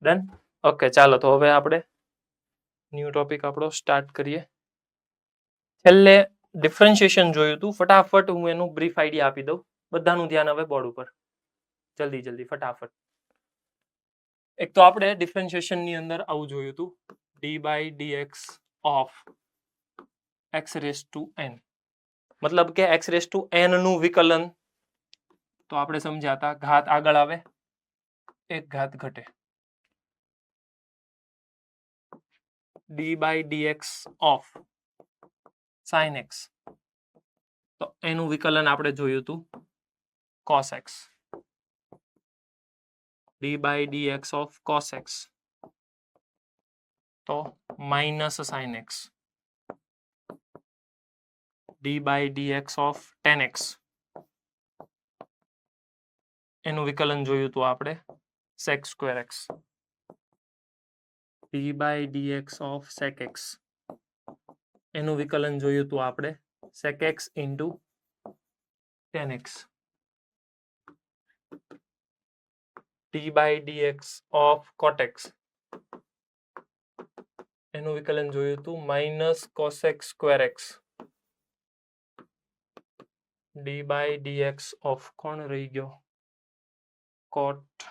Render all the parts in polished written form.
Done. Okay, ચાલો તો હવે આપણે ન્યૂ ટોપિક આપણો સ્ટાર્ટ કરીએ. છેલ્લે ડિફરન્શિએશન જોયું હતું. ફટાફટ હું એનું બ્રીફ આઈડિયા આપી દઉં. બધાનું ધ્યાન હવે બોર્ડ ઉપર. જલ્દી જલ્દી ફટાફટ. એક તો આપણે ડિફરન્શિએશન ની અંદર આવું જોયું હતું, d/dx ઓફ x⁴n, મતલબ કે x⁴n નું વિકલન. તો આપણે સમજ્યા હતા ઘાત આગળ આવે, એક ઘાત ઘટે. d/dx ઓફ sin x, તો એનું વિકલન આપણે જોયું હતું cos x. d/dx of cos x તો minus sin x. d/dx of tan x એનું વિકલન જોયું હતું આપણે sec² x. d/dx of sec x એનું વિકલન જોયું હતું આપણે sec x into tan x. d/dx of cot x એનું વિકલન જોયું હતું minus cosec² x. d/dx of કોણ રહી ગયો, cot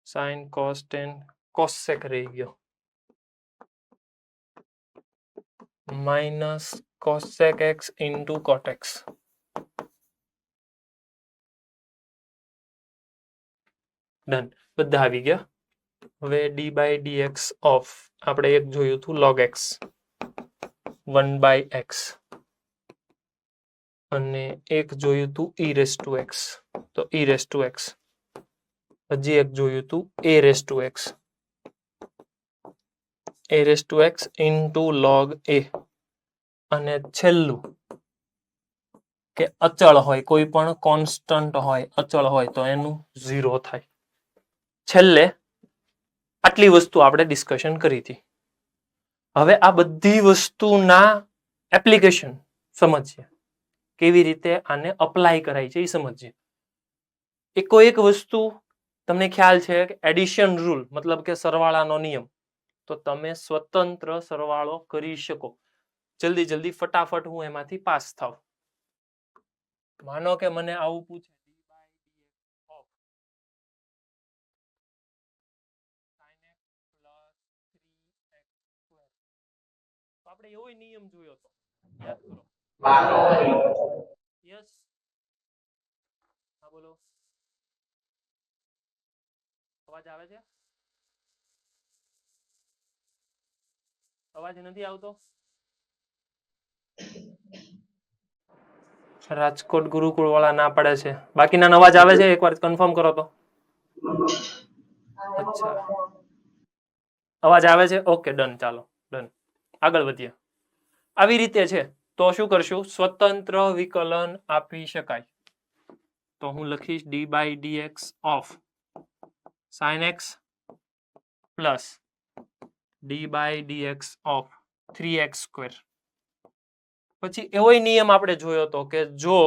sin cos tan cosec રહી ગયો, minus cosec x into cot x. Done, બધા આવી ગયા. હવે d/dx ઓફ આપણે એક જોયું હતું log x 1/x અને એક જોયું હતું e⁻x, તો e⁻x. હજી એક જોયું હતું a⁻x, a⁻x into log a. અને છેલ્લું કે અચળ હોય, કોઈ પણ કોન્સ્ટન્ટ હોય, અચળ હોય તો એનું 0 થાય. છેલ્લે આટલી વસ્તુ આપણે ડિસ્કશન કરી હતી. હવે આ બધી વસ્તુના એપ્લિકેશન સમજીએ, કેવી રીતે આને અપ્લાય કરાય છે એ સમજીએ. એકો એક વસ્તુ તમને ખ્યાલ છે કે એડિશન રૂલ, મતલબ કે સરવાળાનો નિયમ. તો તમે સ્વતંત્ર સરવાળો કરી શકો. જલ્દી જલ્દી ફટાફટ હું એમાંથી પાસ થાવ. માનો કે મને આવું પૂછે આપણે એવો નિયમ જોયો હતો, યાદ કરો. યસ, હા બોલો. અવાજ આવે છે? અવાજ નથી આવતો? રાજકોટ ગુરુકુળ વાળા ના પડે છે. બાકીના અવાજ આવે છે? એકવાર કન્ફર્મ કરો તો. અચ્છા, અવાજ આવે છે? Okay, done. ચાલો ડન, આગળ વધીએ. આવી રીતે છે તો શું કરશું, સ્વતંત્ર વિકલન આપી શકાય. તો હું લખીશ d/dx of sin x plus d/dx of 3x². પછી એવો નિયમ આપણે જોયો હતો કે જો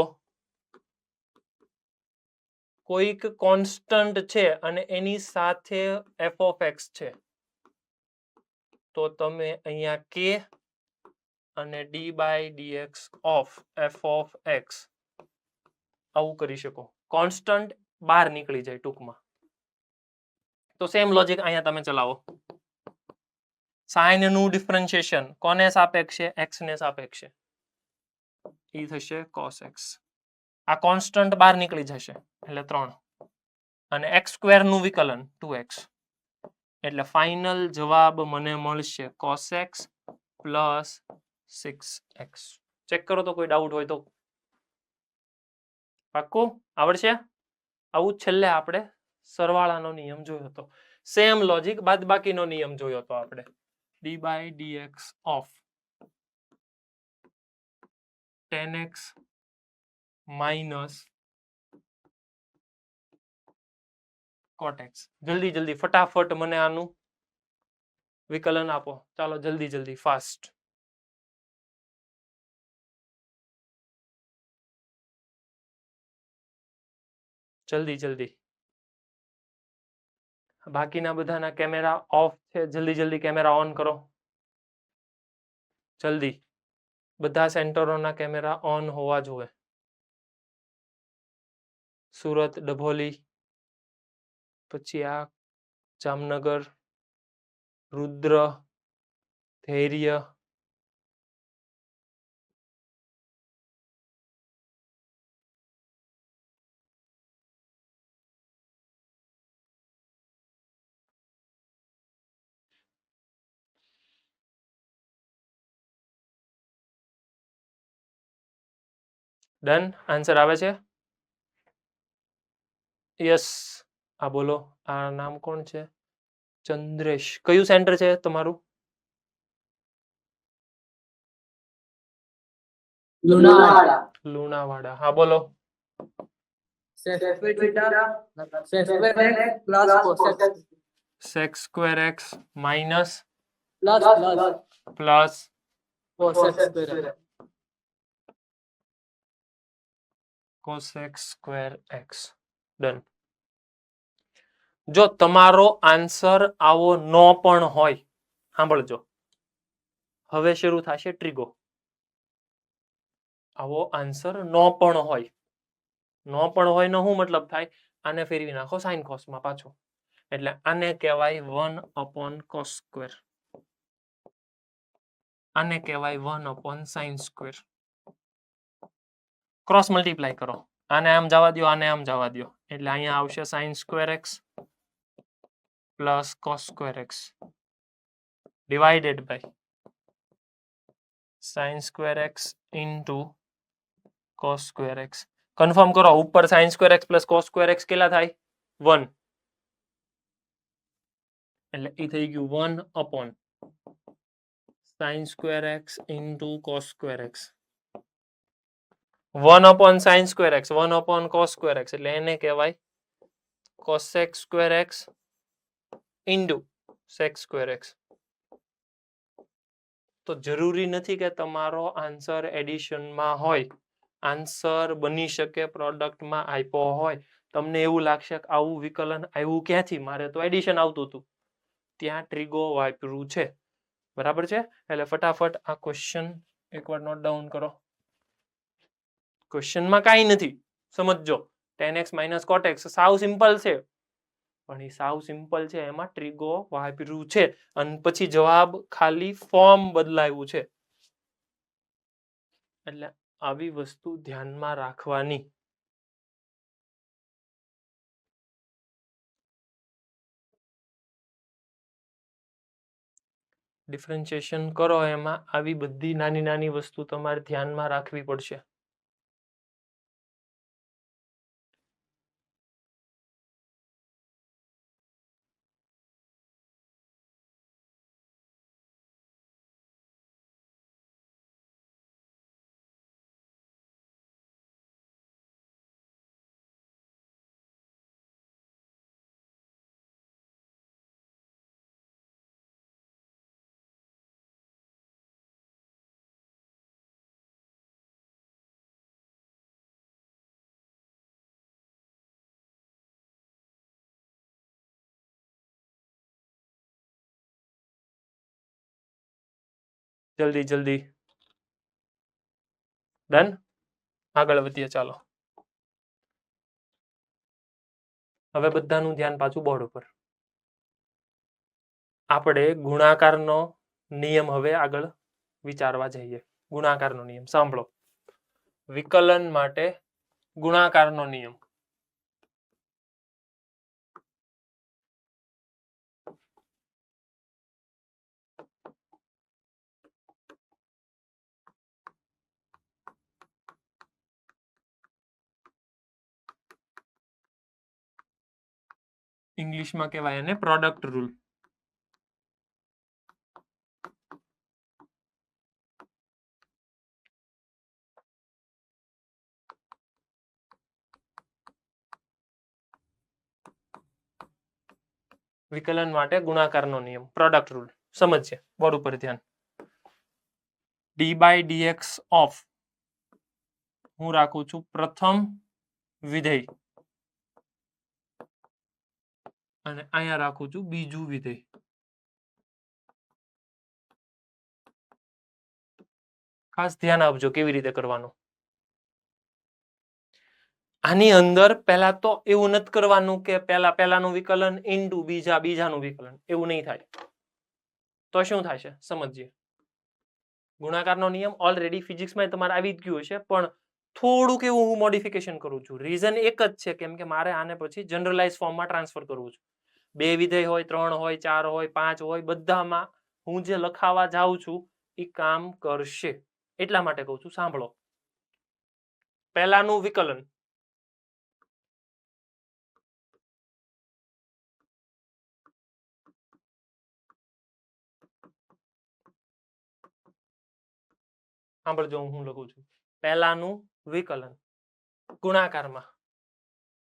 કોઈક કોન્સ્ટન્ટ છે અને એની સાથે f(x) છે, તો તમે અહીંયા k અને d/dx ઓફ f(x) આવું કરી શકો. કોન્સ્ટન્ટ બહાર નીકળી જાય ટૂંકમાં. તો સેમ લોજિક અહીંયા તમે ચલાવો. સાઇન નું ડિફરન્શિએશન કોને સાપેક્ષે? x ને સાપેક્ષે. એ થશે cos x. આ કોન્સ્ટન્ટ બહાર નીકળી જશે એટલે 3 અને x² નું વિકલન 2x. એટલે ફાઇનલ જવાબ મને મળશે cos x plus 6x. Check કરો તો કોઈ ડાઉટ હોય તો. પાક્કું આવડશે? આવું છેલ્લે આપણે સરવાળાનો નિયમ જોયો હતો. સેમ લોજિક બાદબાકીનો નિયમ જોયો હતો આપણે. d/dx of tan x minus cot x. જલ્દી જલ્દી ફટાફટ મને આનું વિકલન આપો. ચાલો જલ્દી જલ્દી ફાસ્ટ. જલ્દી જલ્દી. બાકીના બધાના કેમેરા ઓફ છે. જલ્દી જલ્દી કેમેરા ઓન કરો, જલ્દી. બધા સેન્ટરોના કેમેરા ઓન હોવા જોઈએ. સુરત, ડભોલી, પછી આ જામનગર, રુદ્ર, ધૈર્ય, ડન. આન્સર આવે છે? યસ. આ બોલો, આ નામ કોણ છે? ચંદ્રેશ. કયું સેન્ટર છે તમારું? લુણાવાડા. હા બોલો. sec square x minus plus cosec square x. Done. જો તમારો આન્સર આવો ન પણ હોય, સાંભળજો, હવે શરૂ થશે ટ્રીગો. આવો આન્સર નો પણ હોય, નો પણ હોય નો શું મતલબ થાય? આને ફેરવી નાખો સાઇન કોસમાં પાછો, એટલે આને કહેવાય 1 cos સ્ક્વેર, આને કહેવાય 1 sin સ્ક્વેર. ક્રોસ મલ્ટીપ્લાય કરો, આને આમ જવા દો, આને આમ જવા દો, એટલે અહીંયા આવશે sin square x plus cos square x divided by sin square x into cos square x. Confirm કરો, ઉપર sin square x plus cos square x કેટલા થાય? 1. એટલે એ થઈ ગયું 1 sin square x into cos square x. 1 sin square x, 1 cos square x, એટલે એને કહેવાય cosec square x into sec square x. તો જરૂરી નથી કે તમારો આન્સર એડિશનમાં હોય, આન્સર બની શકે પ્રોડક્ટમાં આપ્યો હોય. તમને એવું લાગશે કે આવું વિકલન આવ્યું ક્યાંથી, મારે તો એડિશન આવતું હતું, ત્યાં ટ્રીગો વાપર્યું છે. બરાબર છે? એટલે ફટાફટ આ ક્વેશ્ચન એકવાર નોટ ડાઉન કરો. ક્વેશ્ચનમાં કાંઈ નથી, સમજજો. tan x minus cot x સાવ સિમ્પલ છે, પણ એ સાવ સિમ્પલ છે એમાં ટ્રીગો વાપર્યું છે, અને પછી જવાબ ખાલી ફોર્મ બદલાયું છે. એટલે આવી વસ્તુ ધ્યાનમાં રાખવાની. ડિફરન્શિએશન કરો એમાં આવી બધી નાની નાની વસ્તુ તમારે ધ્યાનમાં રાખવી પડશે. જલ્દી જલ્દી. ડન. આગળ વધીએ, ચાલો. હવે બધાનું ધ્યાન પાછું બોર્ડ ઉપર. આપણે ગુણાકારનો નિયમ હવે આગળ વિચારવા જઈએ. ગુણાકારનો નિયમ સાંભળો. વિકલન માટે ગુણાકારનો નિયમ. ઇંગ્લિશમાં કહેવાય એને પ્રોડક્ટ રૂલ. વિકલન માટે ગુણાકારનો નિયમ, પ્રોડક્ટ રૂલ. સમજશે, બોર્ડ ઉપર ધ્યાન. ડી બાય ડીએક્સ ઓફ, હું રાખું છું પ્રથમ વિધેય અને અહીંયા રાખું છું બીજું વિધેય. ખાસ ધ્યાન આપજો કેવી રીતે કરવાનું. આની અંદર પહેલા તો એવું નથી કરવાનું કે પહેલાનું વિકલન ઇન્ટુ બીજાનું વિકલન, એવું નહીં થાય. તો શું થશે સમજીએ. ગુણાકારનો નિયમ ઓલરેડી ફિઝિક્સમાં તમારે આવી જ ગયું હશે, પણ થોડુંક એવું હું મોડિફિકેશન કરું છું. રીઝન એક જ છે, કેમ કે મારે આને પછી જનરલાઇઝ ફોર્મમાં ટ્રાન્સફર કરવું છે. 2 વિધેય હોય, 3 હોય, 4 હોય, 5 હોય, બધામાં હું જે લખાવા જાઉં છું એ કામ કરશે. એટલા માટે કહું છું, સાંભળો. પહેલાનું વિકલન સાંભળજો, હું લખું છું. પહેલાનું વિકલન ગુણાકારમાં,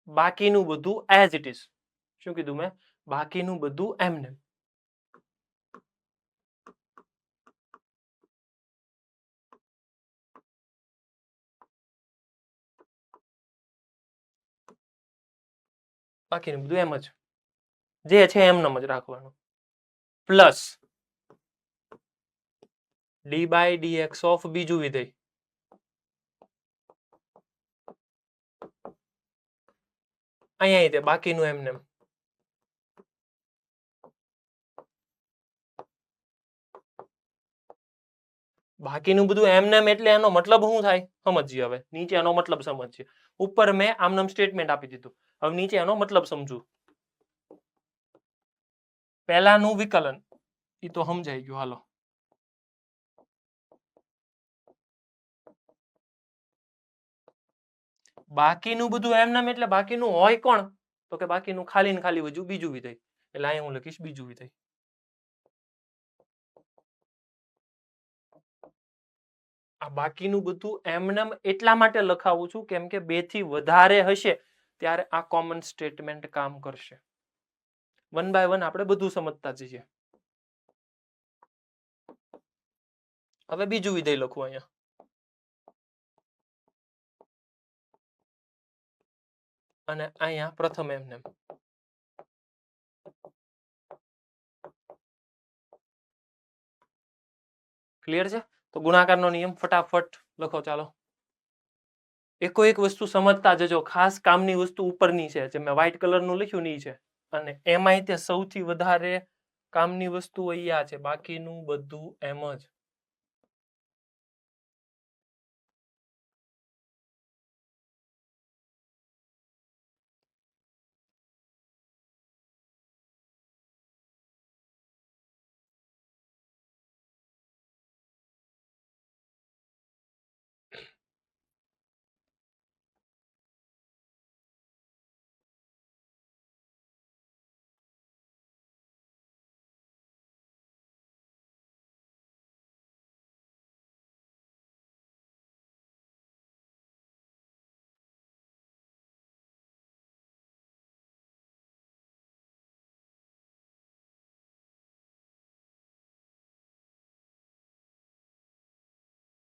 બાકીનું બધું એઝ ઇટ ઇઝ. શું કીધું મેં? બાકીનું બધું એમને. બાકીનું બધું એમ જ જે છે એમનેમ જ રાખવાનું. પ્લસ d/dx ઓફ બીજું વિધેય. અહીંયા બાકીનું એમને. બાકીનું બધું એમને એટલે એનો મતલબ શું થાય સમજીએ. હવે નીચે એનો મતલબ સમજીએ. ઉપર મેં આમનામ સ્ટેટમેન્ટ આપી દીધું, હવે નીચે એનો મતલબ સમજુ. પહેલાનું વિકલન એ તો સમજાઈ ગયું. હાલો, બાકીનું બધું એમનેમ એટલે બાકીનું હોય કોણ? તો કે બાકીનું ખાલી ને ખાલી બીજું વિધેય. એટલે અહીંયા હું લખીશ બીજું વિધેય. આ બાકીનું બધું એમનેમ એટલા માટે લખાવું છું કેમ કે 2 થી વધારે હશે ત્યારે આ કોમન સ્ટેટમેન્ટ કામ કરશે. 1 બાય 1 આપણે બધું સમજતા જઈએ. હવે બીજું વિધેય લખું અહીંયા. અને અહીંયા પ્રથમ એમને. ક્લિયર છે? તો ગુણાકારનો નિયમ ફટાફટ લખો. ચાલો, એકો એક વસ્તુ સમજતા જજો. ખાસ કામની વસ્તુ ઉપરની છે, જે મેં વ્હાઇટ કલરનું લખ્યું ની છે. અને એમાંય તે સૌથી વધારે કામની વસ્તુ અહીંયા છે. બાકીનું બધું એમ જ.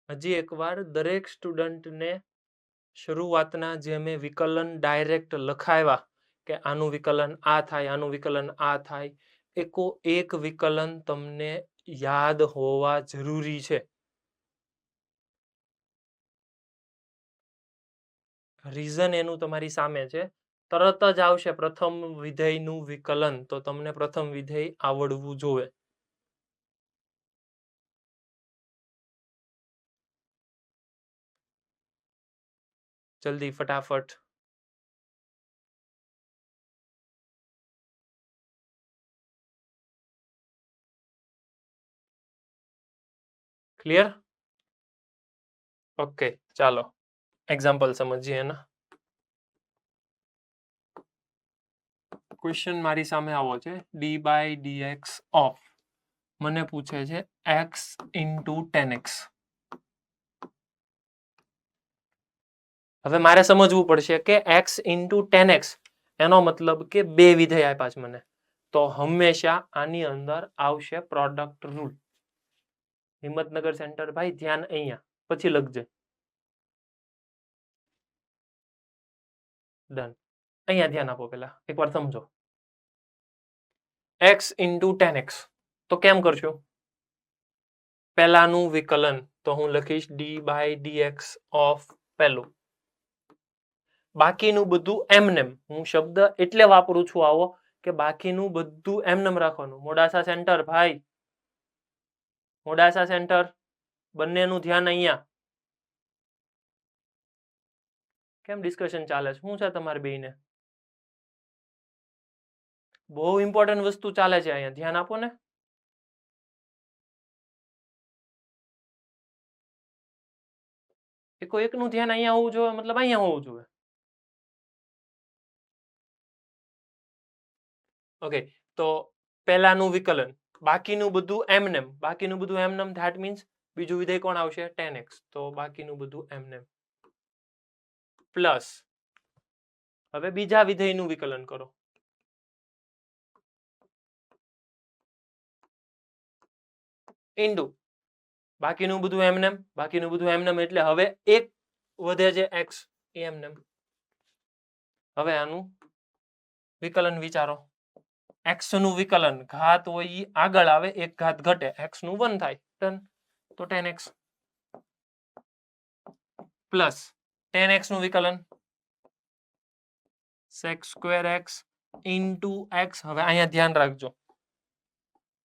હજી એકવાર દરેક સ્ટુડન્ટને શરૂઆતના જે મેં વિકલન ડાયરેક્ટ લખાવ્યા કે આનું વિકલન આ થાય, આનું વિકલન આ થાય, એકો એક વિકલન તમને યાદ હોવા જરૂરી છે. રીઝન એનું તમારી સામે છે. તરત જ આવશે પ્રથમ વિધેયનું વિકલન, તો તમને પ્રથમ વિધેય આવડવું જોઈએ. જલ્દી ફટાફટ. ક્લિયર? ઓકે, ચાલો એક્ઝામ્પલ સમજીએ એના. ક્વેશ્ચન મારી સામે આવો છે. d/dx ઓફ મને પૂછે છે x into 10x. હવે મારે સમજવું પડશે કે x into 10x એનો મતલબ કે 2 વિધેય આપ્યા છે મને. તો હંમેશા આની અંદર આવશે પ્રોડક્ટ રૂલ. હિંમતનગર સેન્ટર ભાઈ ધ્યાન અહીંયા પછી લખજે. ડન. અહીંયા ધ્યાન આપો. પેલા એકવાર સમજો. x into tan x. તો કેમ કરશો? પહેલાનું વિકલન તો હું લખીશ d by dx of પહેલું. બાકીનું બધું એમનેમ. હું શબ્દ એટલે વાપરું છું આવો કે બાકીનું બધું એમનેમ રાખવાનું. મોડાસા સેન્ટર ભાઈ, મોડાસા સેન્ટર, બંનેનું ધ્યાન અહીંયા. કેમ ડિસ્કશન ચાલે છે? શું છે તમારે બેયને? બહુ ઇમ્પોર્ટન્ટ વસ્તુ ચાલે છે અહીંયા, ધ્યાન આપો ને. એકો એકનું ધ્યાન અહીંયા હોવું જોઈએ, મતલબ અહીંયા હોવું જોઈએ. ઓકે, તો પહેલાનું વિકલન, બાકીનું બધું એમનેમ. બાકીનું બધું એમનેમ ધેટ મીન્સ બીજું વિધેય કોણ આવશે? tan x. તો બાકીનું બધું એમનેમ પ્લસ હવે બીજા વિધેયનું વિકલન કરો. ઇન્ટુ બાકીનું બધું એમનેમ, બાકીનું બધું એમનેમ એટલે હવે એક વધે છે x એમનેમ. હવે આનું વિકલન વિચારો. x નું વિકલન ઘાત હોય ઈ આગળ આવે, એક ઘાત ઘટે, x નું 1 થાય. ડન. તો tan x plus tan x નું વિકલન sec square x into x. હવે અહીંયા ધ્યાન રાખજો,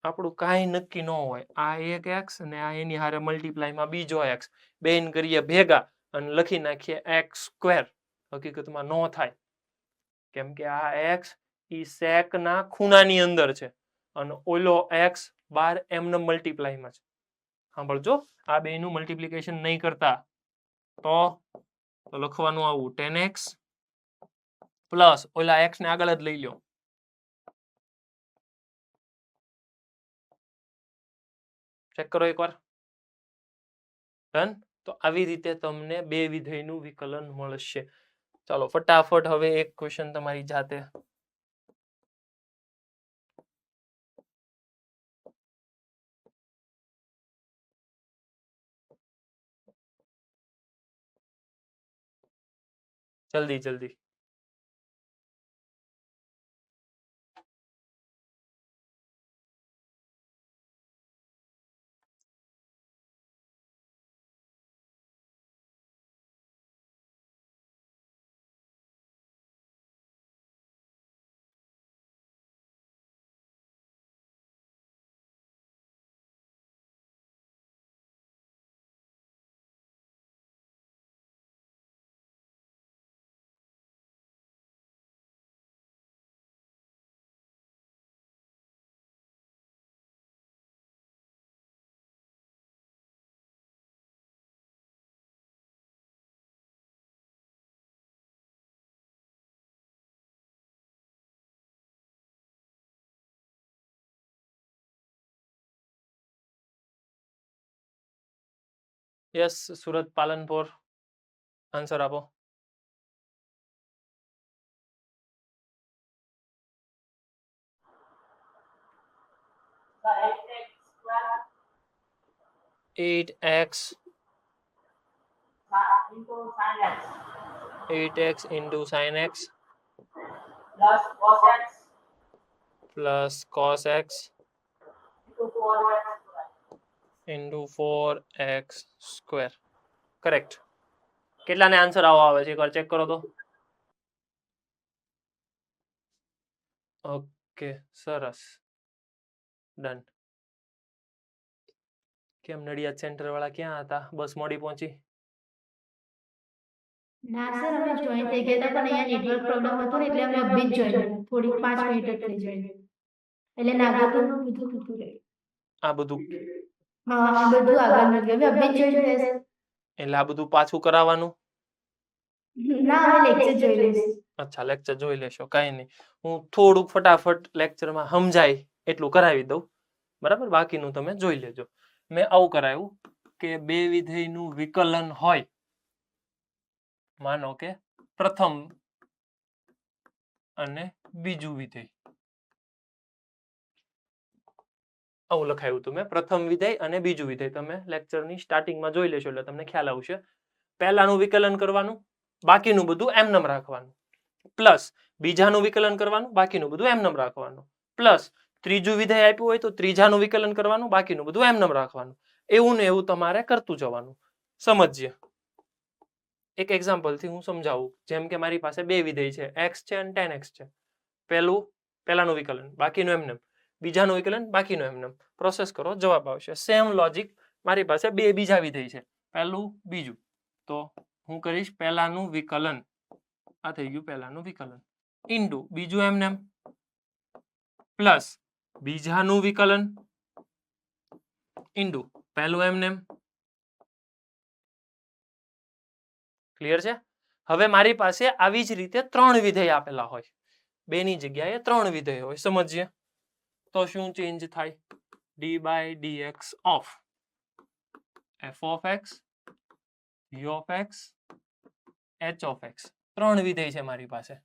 આપણું કાંઈ નક્કી ન હોય. આ એક x અને આ એની હારે મલ્ટીપ્લાયમાં બીજો x, બેન કરીએ ભેગા અને લખી નાખીએ x સ્ક્વેર. હકીકતમાં નો થાય, કેમ કે આ x ઈ sec ના ખૂણાની અંદર છે અને ઓલો x બાર એમને મલ્ટીપ્લાયમાં છે. સાંભળજો, આ બેયનું મલ્ટીપ્લિકેશન નહીં કરતા તો લખવાનું આવું tan x પ્લસ ઓલા x ને આગળ જ લઈ લો. ચેક કરો એકવાર. ડન. તો આવી રીતે તમને બે વિધેયનું વિકલન મળશે. ચાલો ફટાફટ હવે એક ક્વેશ્ચન તમારી જાતે. જલ્દી જલ્દી. યસ, સુરત પાલનપુર, આન્સર આપો. Eight x into sin x plus cos x into 4x square. Correct. કેટલાને આન્સર આવો આવે છે એકવાર ચેક કરો તો. ઓકે, સરસ, ડન. કેમ નડિયાદ સેન્ટર વાળા ક્યાં હતા? બસ મોડી પહોંચી? ના સર, અમે જોઈન થઈ ગયા હતા પણ અહીંયા નેટવર્ક પ્રોબ્લેમ હતો ને એટલે અમે અભી જ જોઈન, થોડી 5 મિનિટ જ થઈ જોઈન. એટલે નાગરનું બધું થતું રહે. આ બધું હા, આ બધું આગળ ન ગયું, અમે અભી જ જોઈન થયા સર. એટલે આ બધું પાછું કરાવવાનું? ના, અમે લેક્ચર જોઈ લઈશું. અચ્છા, લેક્ચર જોઈ લેશો, કાંઈ નહીં. હું થોડુંક ફટાફટ લેક્ચરમાં સમજાય એટલું કરાવી દઉં, બરાબર? બાકીનું તમે જોઈ લેજો. મેં આવું કરાવ્યું કે બે વિધેયનું વિકલન હોય, માનો કે પ્રથમ અને બીજું વિધેય, આવું લખાયું હતું મેં. પ્રથમ વિધેય અને બીજું વિધેય તમે લેક્ચરની સ્ટાર્ટિંગમાં જોઈ લેશો એટલે તમને ખ્યાલ આવશે. પહેલાનું વિકલન કરવાનું, બાકીનું બધું એમનેમ રાખવાનું, પ્લસ બીજાનું વિકલન કરવાનું, બાકીનું બધું એમનેમ રાખવાનું, પ્લસ ત્રીજું વિધેય આપ્યું હોય તો ત્રીજાનું વિકલન કરવાનું, બાકીનું બધું એમનેમ રાખવાનું. એવું ને એવું તમારે કરતું જવાનું. સમજીએ. એક એક્ઝામ્પલ થી હું સમજાવું. જેમ કે મારી પાસે બે વિધેય છે, x છે અને tan x છે. પહેલાનું વિકલન, બાકીનું એમનેમ. બીજાનું વિકલન, બાકીનું એમનેમ. પ્રોસેસ કરો, જવાબ આવશે. સેમ લોજિક મારી પાસે બે બીજા વિધેય છે, પહેલું બીજું. તો હું કરીશ પહેલાનું વિકલન, આ થઈ ગયું પહેલાનું વિકલન, ઇન્ટુ બીજું એમનેમ, પ્લસ બીજાનું વિકલન ઇન્ટુ પહેલું એમનેમ. ક્લિયર છે? હવે મારી પાસે આવી જ રીતે ત્રણ વિધેય આપેલા હોય, બેની જગ્યાએ ત્રણ વિધેય હોય. સમજીએ તો શું ચેન્જ થાય? D by DX of F of X, G of X, H of X. ત્રણ વિધેય છે મારી પાસે.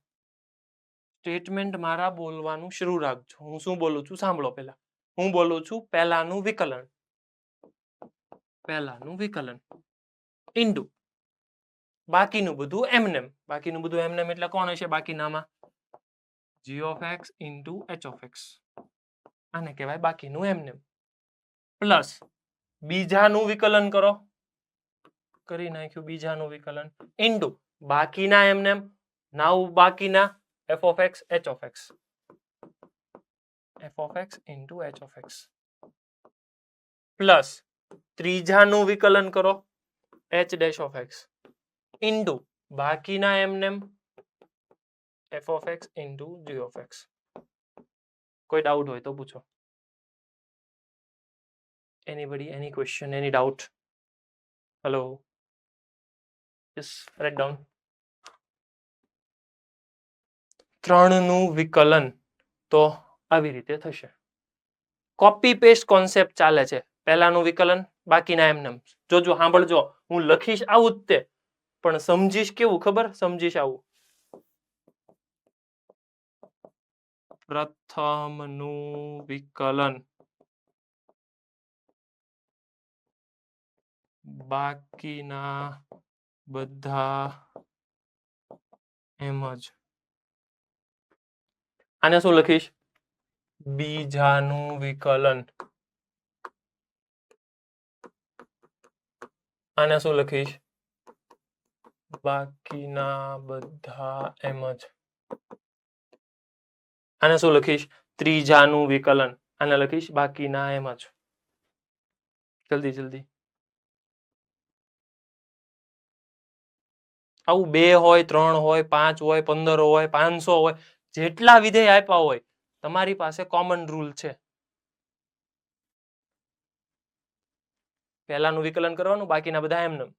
સ્ટેટમેન્ટ મારા બોલવાનું શરૂ રાખજો. હું શું બોલું છું સાંભળો. પહેલા હું બોલું છું પહેલાનું વિકલન, પહેલાનું વિકલન ઇન્ટુ બાકીનું બધું એમનેમ. બાકીનું બધું એમનેમ એટલે કોણ હશે બાકીનામાં? G of X into H of X. આને કહેવાય બાકીનું એમનેમ. પ્લસ બીજાનું વિકલન કરો, કરી નાખ્યું બીજાનું વિકલન, ઇન્ટુ બાકીના એમનેમ. નાઉ બાકીના F of X, H of X, F of X into H of X. Plus ત્રીજાનું વિકલન કરો, H dash of X, into બાકીના એમનેમ F of X into G of X. કોઈ ડાઉટ હોય તો પૂછો. Anybody, any question, any doubt? Hello? Just write down. ત્રણનું વિકલન તો આવી રીતે થશે. કોપી પેસ્ટ કોન્સેપ્ટ ચાલે છે. પહેલાનું વિકલન, બાકીના એમનેમ. જોજો, સાંભળજો, હું લખીશ આવું જ તે, પણ સમજીશ કેવું ખબર? સમજીશ આવું. પ્રથમનું વિકલન, બાકીના બધા એમ જ. આને શું લખીશ? બીજાનું વિકલન. આને શું લખીશ? બાકીના બધા એમ જ. આને શું લખીશ? ત્રીજાનું વિકલન. આને લખીશ બાકીના એમ જ. જલ્દી જલ્દી. આવું 2 હોય, 3 હોય, 5 હોય, 15 હોય, 500 હોય, જેટલા વિધેય આપ્યા હોય, તમારી પાસે કોમન રૂલ છે. પહેલાનું વિકલન કરવાનું, બાકીના બધા એમનેમ.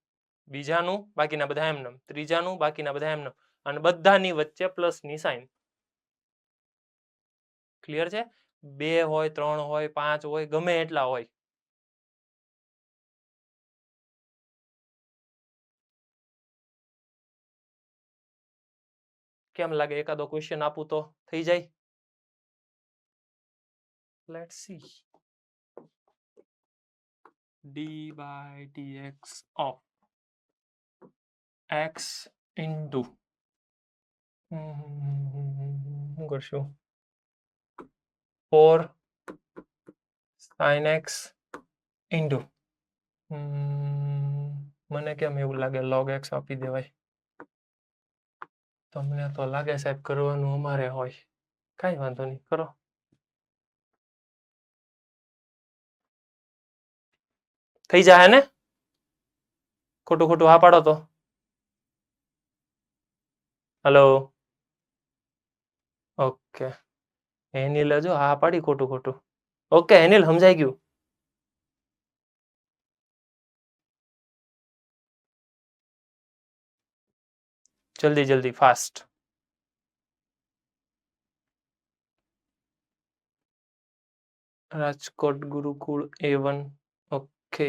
બીજાનું, બાકીના બધા એમનેમ. ત્રીજાનું, બાકીના બધા એમનેમ. અને બધાની વચ્ચે પ્લસની સાઇન. ક્લિયર છે? 2 હોય, 3 હોય, 5 હોય, ગમે એટલા હોય. કેમ લાગે? એકાદો ક્વેશ્ચન આપું તો થઈ જાય? Let's see. D by DX of X into શું કરશું? 4 sin x ઇન્ટુ મને કેમ એવું લાગે log x આપી દેવાય. તમને તો લાગે સાહેબ કરવાનું અમારે હોય. કાંઈ વાંધો નહીં, કરો. થઈ જાય ને? ખોટું ખોટું હા પાડો તો. હલો? ઓકે, એનિલ જો હા પાડી ખોટું ખોટું. ઓકે એનિલ, સમજાઈ ગયું. જલ્દી જલ્દી, ફાસ્ટ. રાજકોટ ગુરુકુળ A1. ઓકે.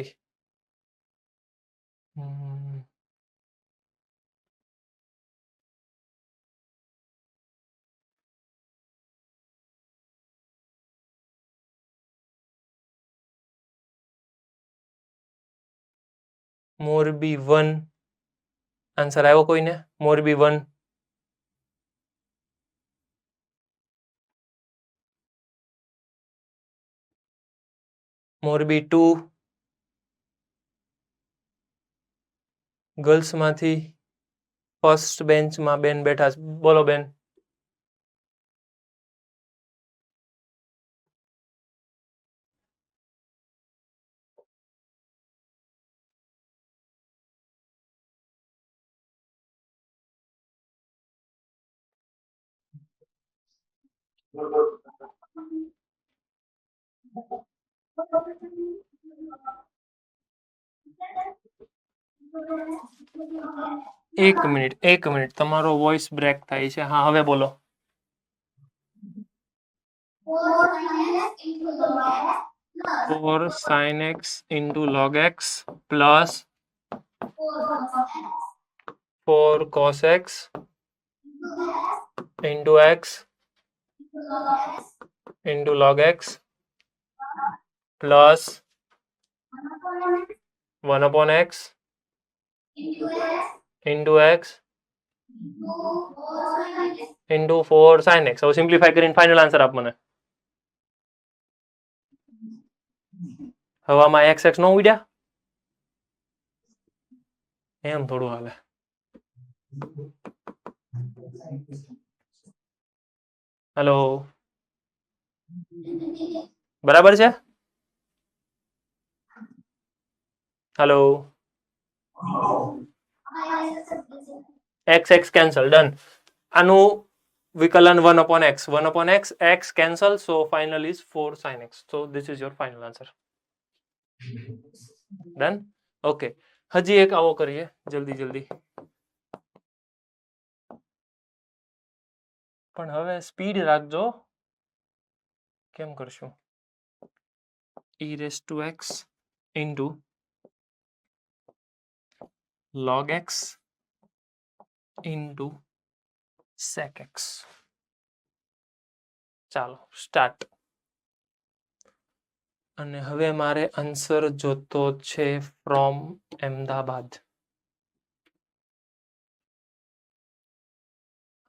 મોરબી 1 આન્સર આવ્યો કોઈને? મોરબી 1. મોરબી 2 ગર્લ્સમાંથી ફર્સ્ટ બેન્ચમાં બેન બેઠા છે. બોલો બેન. એક મિનિટ તમારો વોઇસ બ્રેક થાય છે. હા હવે બોલો. 4 sin x into log x plus 4 cos x into x into log x plus 1 upon x into x into 4 sin x. હવે સિમ્પ્લિફાય કરીને ફાઇનલ આન્સર આપ મને. હવામાં એક્સ એક્સ નો ઉડ્યા એમ થોડું હાલે. હેલો બરાબર છે. Hello x x cancel done. આનું વિકલન 1 upon x x cancel, so final is 4 sin x. So this is your final answer. Done. Okay. હજી એક આવો કરીએ જલ્દી. પણ હવે સ્પીડ રાખજો. કેમ કરશું? e raised to x into log x into sec x. ચાલો સ્ટાર્ટ. અને હવે મારે આન્સર જોતો છે from Ahmedabad.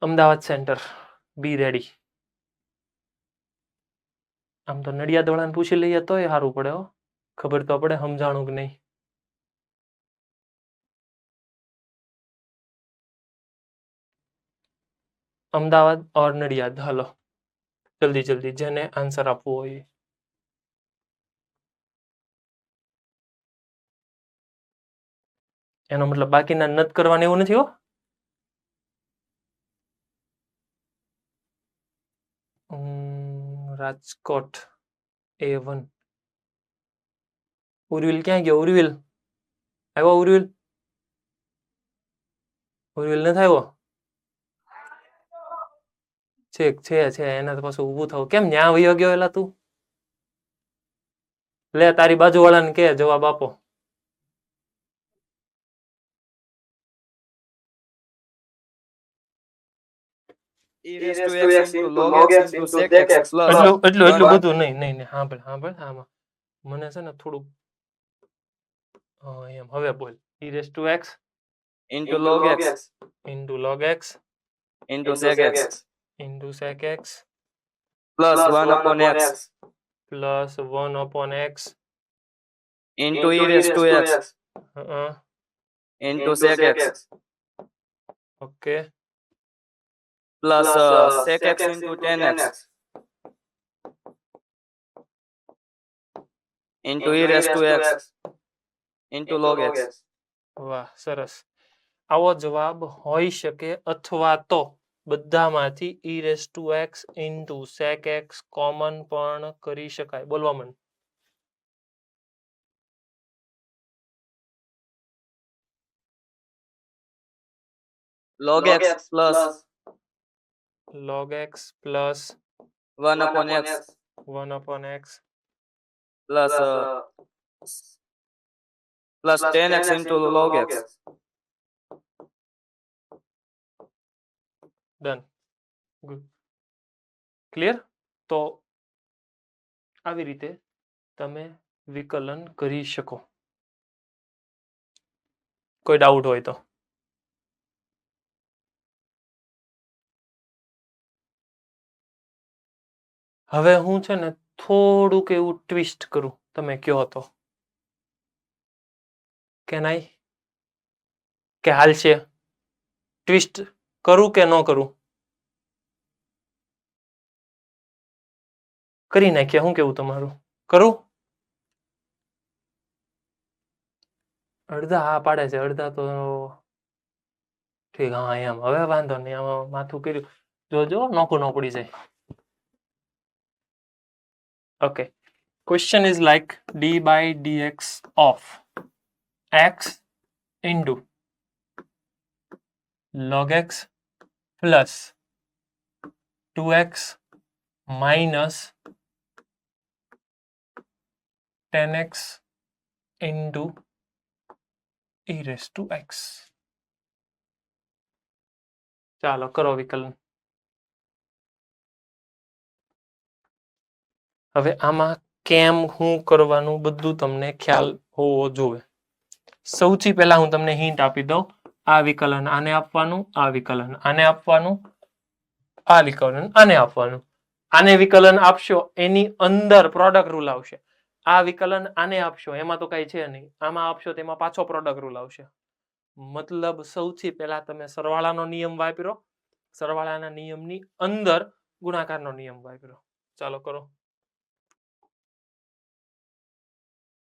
Ahmedabad centre. Be ready. આમ તો નડિયાદ વાળાને પૂછી લઈએ તોય સારું પડે. ખબર તો પડે સમજાણું કે નહીં. અમદાવાદ ઓર નડિયાદ. હાલો જલ્દી જેને આન્સર આપવો હોય. એનો મતલબ બાકીના નથી કરવાનું એવું નથી. રાજકોટ A1. ઉર્વિલ ક્યાં ગયો? ઉર્વિલ આવ્યો? ઉર્વિલ નથી આવ્યો? છે એના તો પાછું ઊભું થવું. કેમ ન્યા વયો ગયો? એલા તું લે તારી બાજુ વાળાને કે જવાબ આપો. એટલું બધું નહીં. સાંભળ આમાં મને છે ને થોડું એમ. હવે બોલ. e raised to x into log x into log x into sec x into sec x plus 1 upon x plus 1 upon x into e raised to x into sec x. Okay. Plus sec x into tan x into e raised to x into log x. વાહ સરસ. આવો જવાબ હોઈ શકે અથવા તો બધામાંથી e raised to x into sec x common પણ કરી શકાય. બોલવા મન. log x plus 1 upon x plus tan x into log x. Done. Good. Clear? તો આવી રીતે તમે વિકલન કરી શકો. કોઈ ડાઉટ હોય તો. હવે હું છે ને થોડુંક એવું ટ્વિસ્ટ કરું, તમે કયો તો કે નહીં કે હાલશે? ટ્વિસ્ટ કરું કે ન કરું? કરી નાખીએ, શું કેવું તમારું? કરું? અડધા હા પાડે છે, અડધા તો ઠીક, હા એમ. હવે વાંધો નહીં, આમાં માથું કર્યું જોજો, નોખું ન પડી જાય. Okay, question is like d by dx of x into log x plus 2x minus 10x into e raised to x. ચાલો કરો વિકલન. હવે આમાં કેમ હું કરવાનું બધું તમને ખ્યાલ હોવો જોઈએ. સૌથી પહેલા હું તમને હિન્ટ આપી દઉં, આ વિકલન આને આપવાનું, આ વિકલન આને આપવાનું, આ વિકલન આને આપવાનું. આને વિકલન આપશો એની અંદર પ્રોડક્ટ રૂલ આવશે. આ વિકલન આને આપશો એમાં તો કઈ છે નહીં, આમાં આપશો તેમાં પાછો પ્રોડક્ટ રૂલ આવશે. મતલબ સૌથી પહેલા તમે સરવાળાનો નિયમ વાપરો, સરવાળાના નિયમની અંદર ગુણાકારનો નિયમ વાપરો. ચાલો કરો.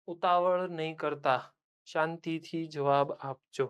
ઉતાવળ નહીં કરતા, શાંતિથી જવાબ આપજો.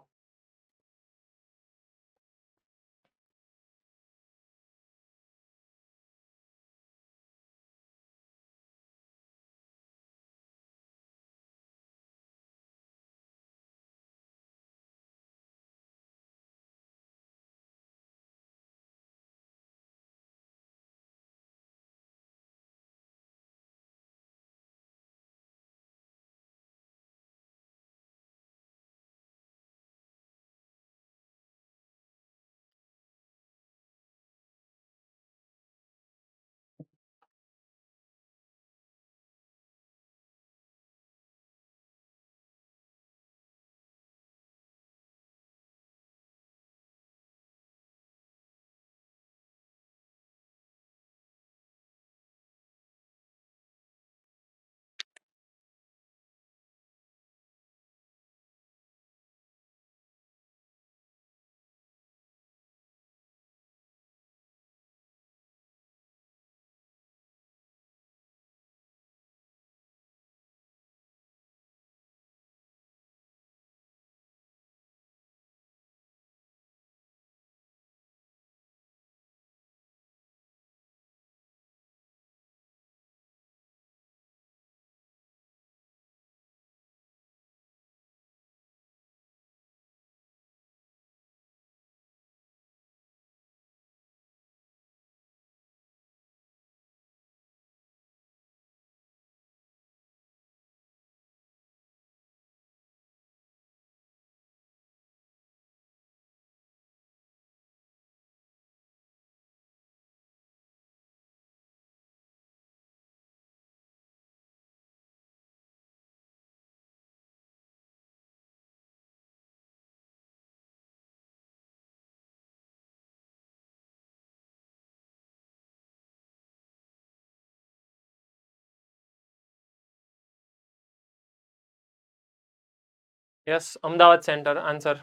Yes, Ahmedabad centre answer.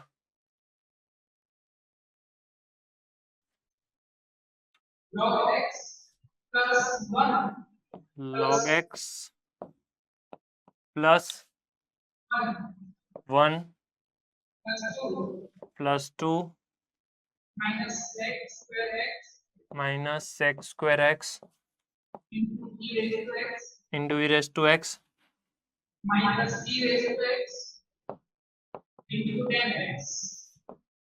log x plus 1 log x plus 1 plus 2 plus 2 minus sec square x minus sec square x into e raised to x into e raised to x minus e raised to x into 10x.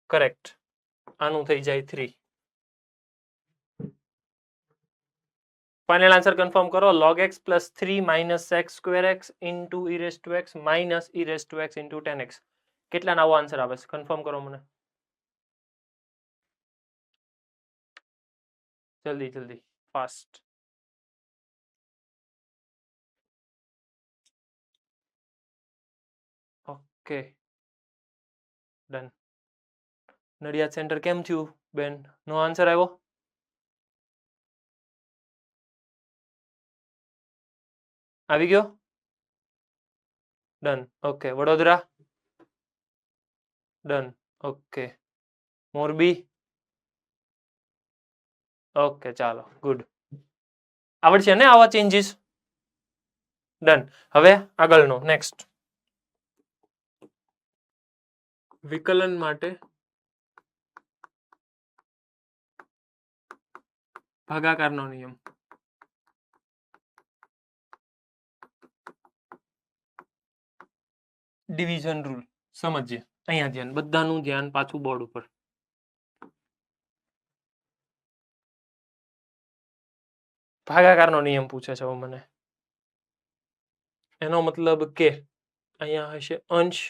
Correct. આનું થઈ જાય 3. Final answer confirm કરો. log x plus 3 minus sec square x into e raised to x minus e raised to x into 10x. કેટલા આવો answer આવે છે confirm કરો મને જલ્દી જલ્દી, fast. Okay done. Nadiad centre કેમ થયું બેન? નો આન્સર આવ્યો? આવી ગયો? Done. Okay. Vadodara done. Okay. Morbi okay. ચાલો ગુડ. આવડશે ને આવા ચેન્જીસ? ડન. હવે આગળનો નેક્સ્ટ. વિકલન માટે ભાગાકારનો નિયમ. ડિવિઝન રૂલ સમજીએ. અહીંયા ધ્યાન, બધાનું ધ્યાન પાછું બોર્ડ ઉપર. ભાગાકારનો નિયમ પૂછે છે હવે મને. એનો મતલબ કે અહીંયા હશે અંશ,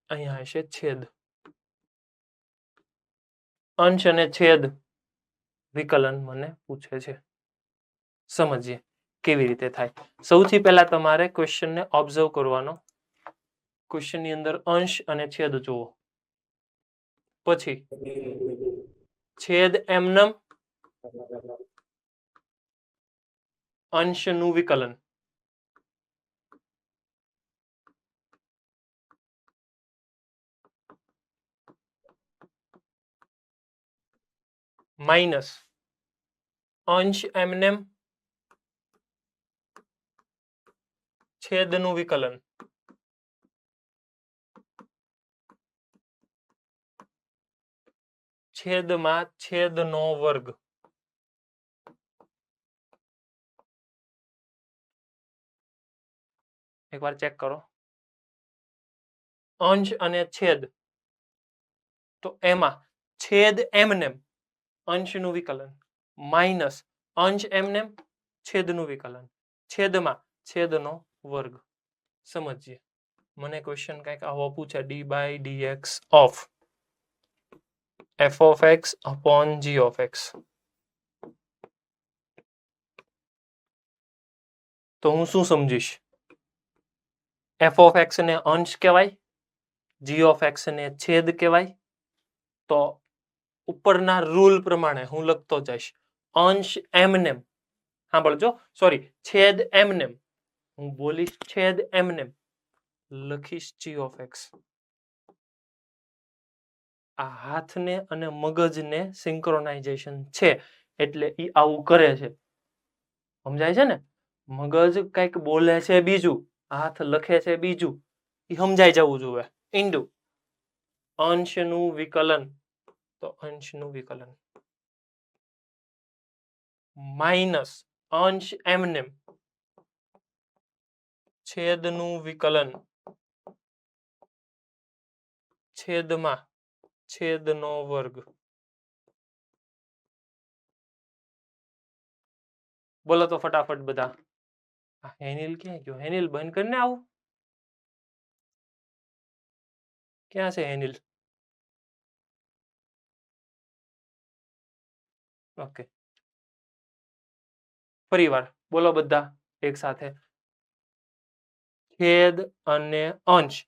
અહીંયા હશે છેદ. અંશ અને છેદ વિકલન મને પૂછે છે. સમજીએ કેવી રીતે થાય. સૌથી પહેલા તમારે ક્વેશ્ચનને ઓબ્ઝર્વ કરવાનો. ક્વેશ્ચનની અંદર અંશ અને છેદ જુઓ, પછી છેદ એમનેમ, અંશનું વિકલન. માઇનસ અંશ એમનેમ, છેદનું વિકલન. છેદમાં છેદનો વર્ગ. એકવાર ચેક કરો. અંશ અને છેદ, તો એમાં છેદ એમનેમ અંશનું વિકલન, માઇનસ અંશ એમનેમ છેદનું વિકલન, છેદમાં છેદનો વર્ગ. સમજીએ. મને ક્વેશ્ચન કંઈક આવો પૂછે, d/dx of f of x upon g of x. તો હું શું સમજીશ? f of x ને અંશ કહેવાય, g of x ને છેદ કહેવાય. તો ઉપરના રૂલ પ્રમાણે હું લખતો જઈશ અંશ એમનેમ, સાંભળજો, સોરી, છેદ એમનેમ. હું બોલીશ છેદ એમનેમ, લખીશ g of x. આ હાથને અને મગજને સિંક્રોનાઇઝેશન છે એટલે ઈ આવું કરે છે. સમજાય છે ને? મગજ કંઈક બોલે છે બીજું, હાથ લખે છે બીજું, ઈ સમજાઈ જવું જોઈએ. ઇન્ટુ અંશનું વિકલન, તો અંશનું વિકલન, માઇનસ અંશ એમનેમ છેદનું વિકલન, છેદમાં છેદનો વર્ગ. બોલો તો ફટાફટ બધા. હેનિલ ક્યાં ગયો? હેનિલ બંધ કરીને આવું. ક્યાં છે હેનિલ? ઓકે. ફરીવાર બોલો બધા એક સાથે. છેદ અને અંશ,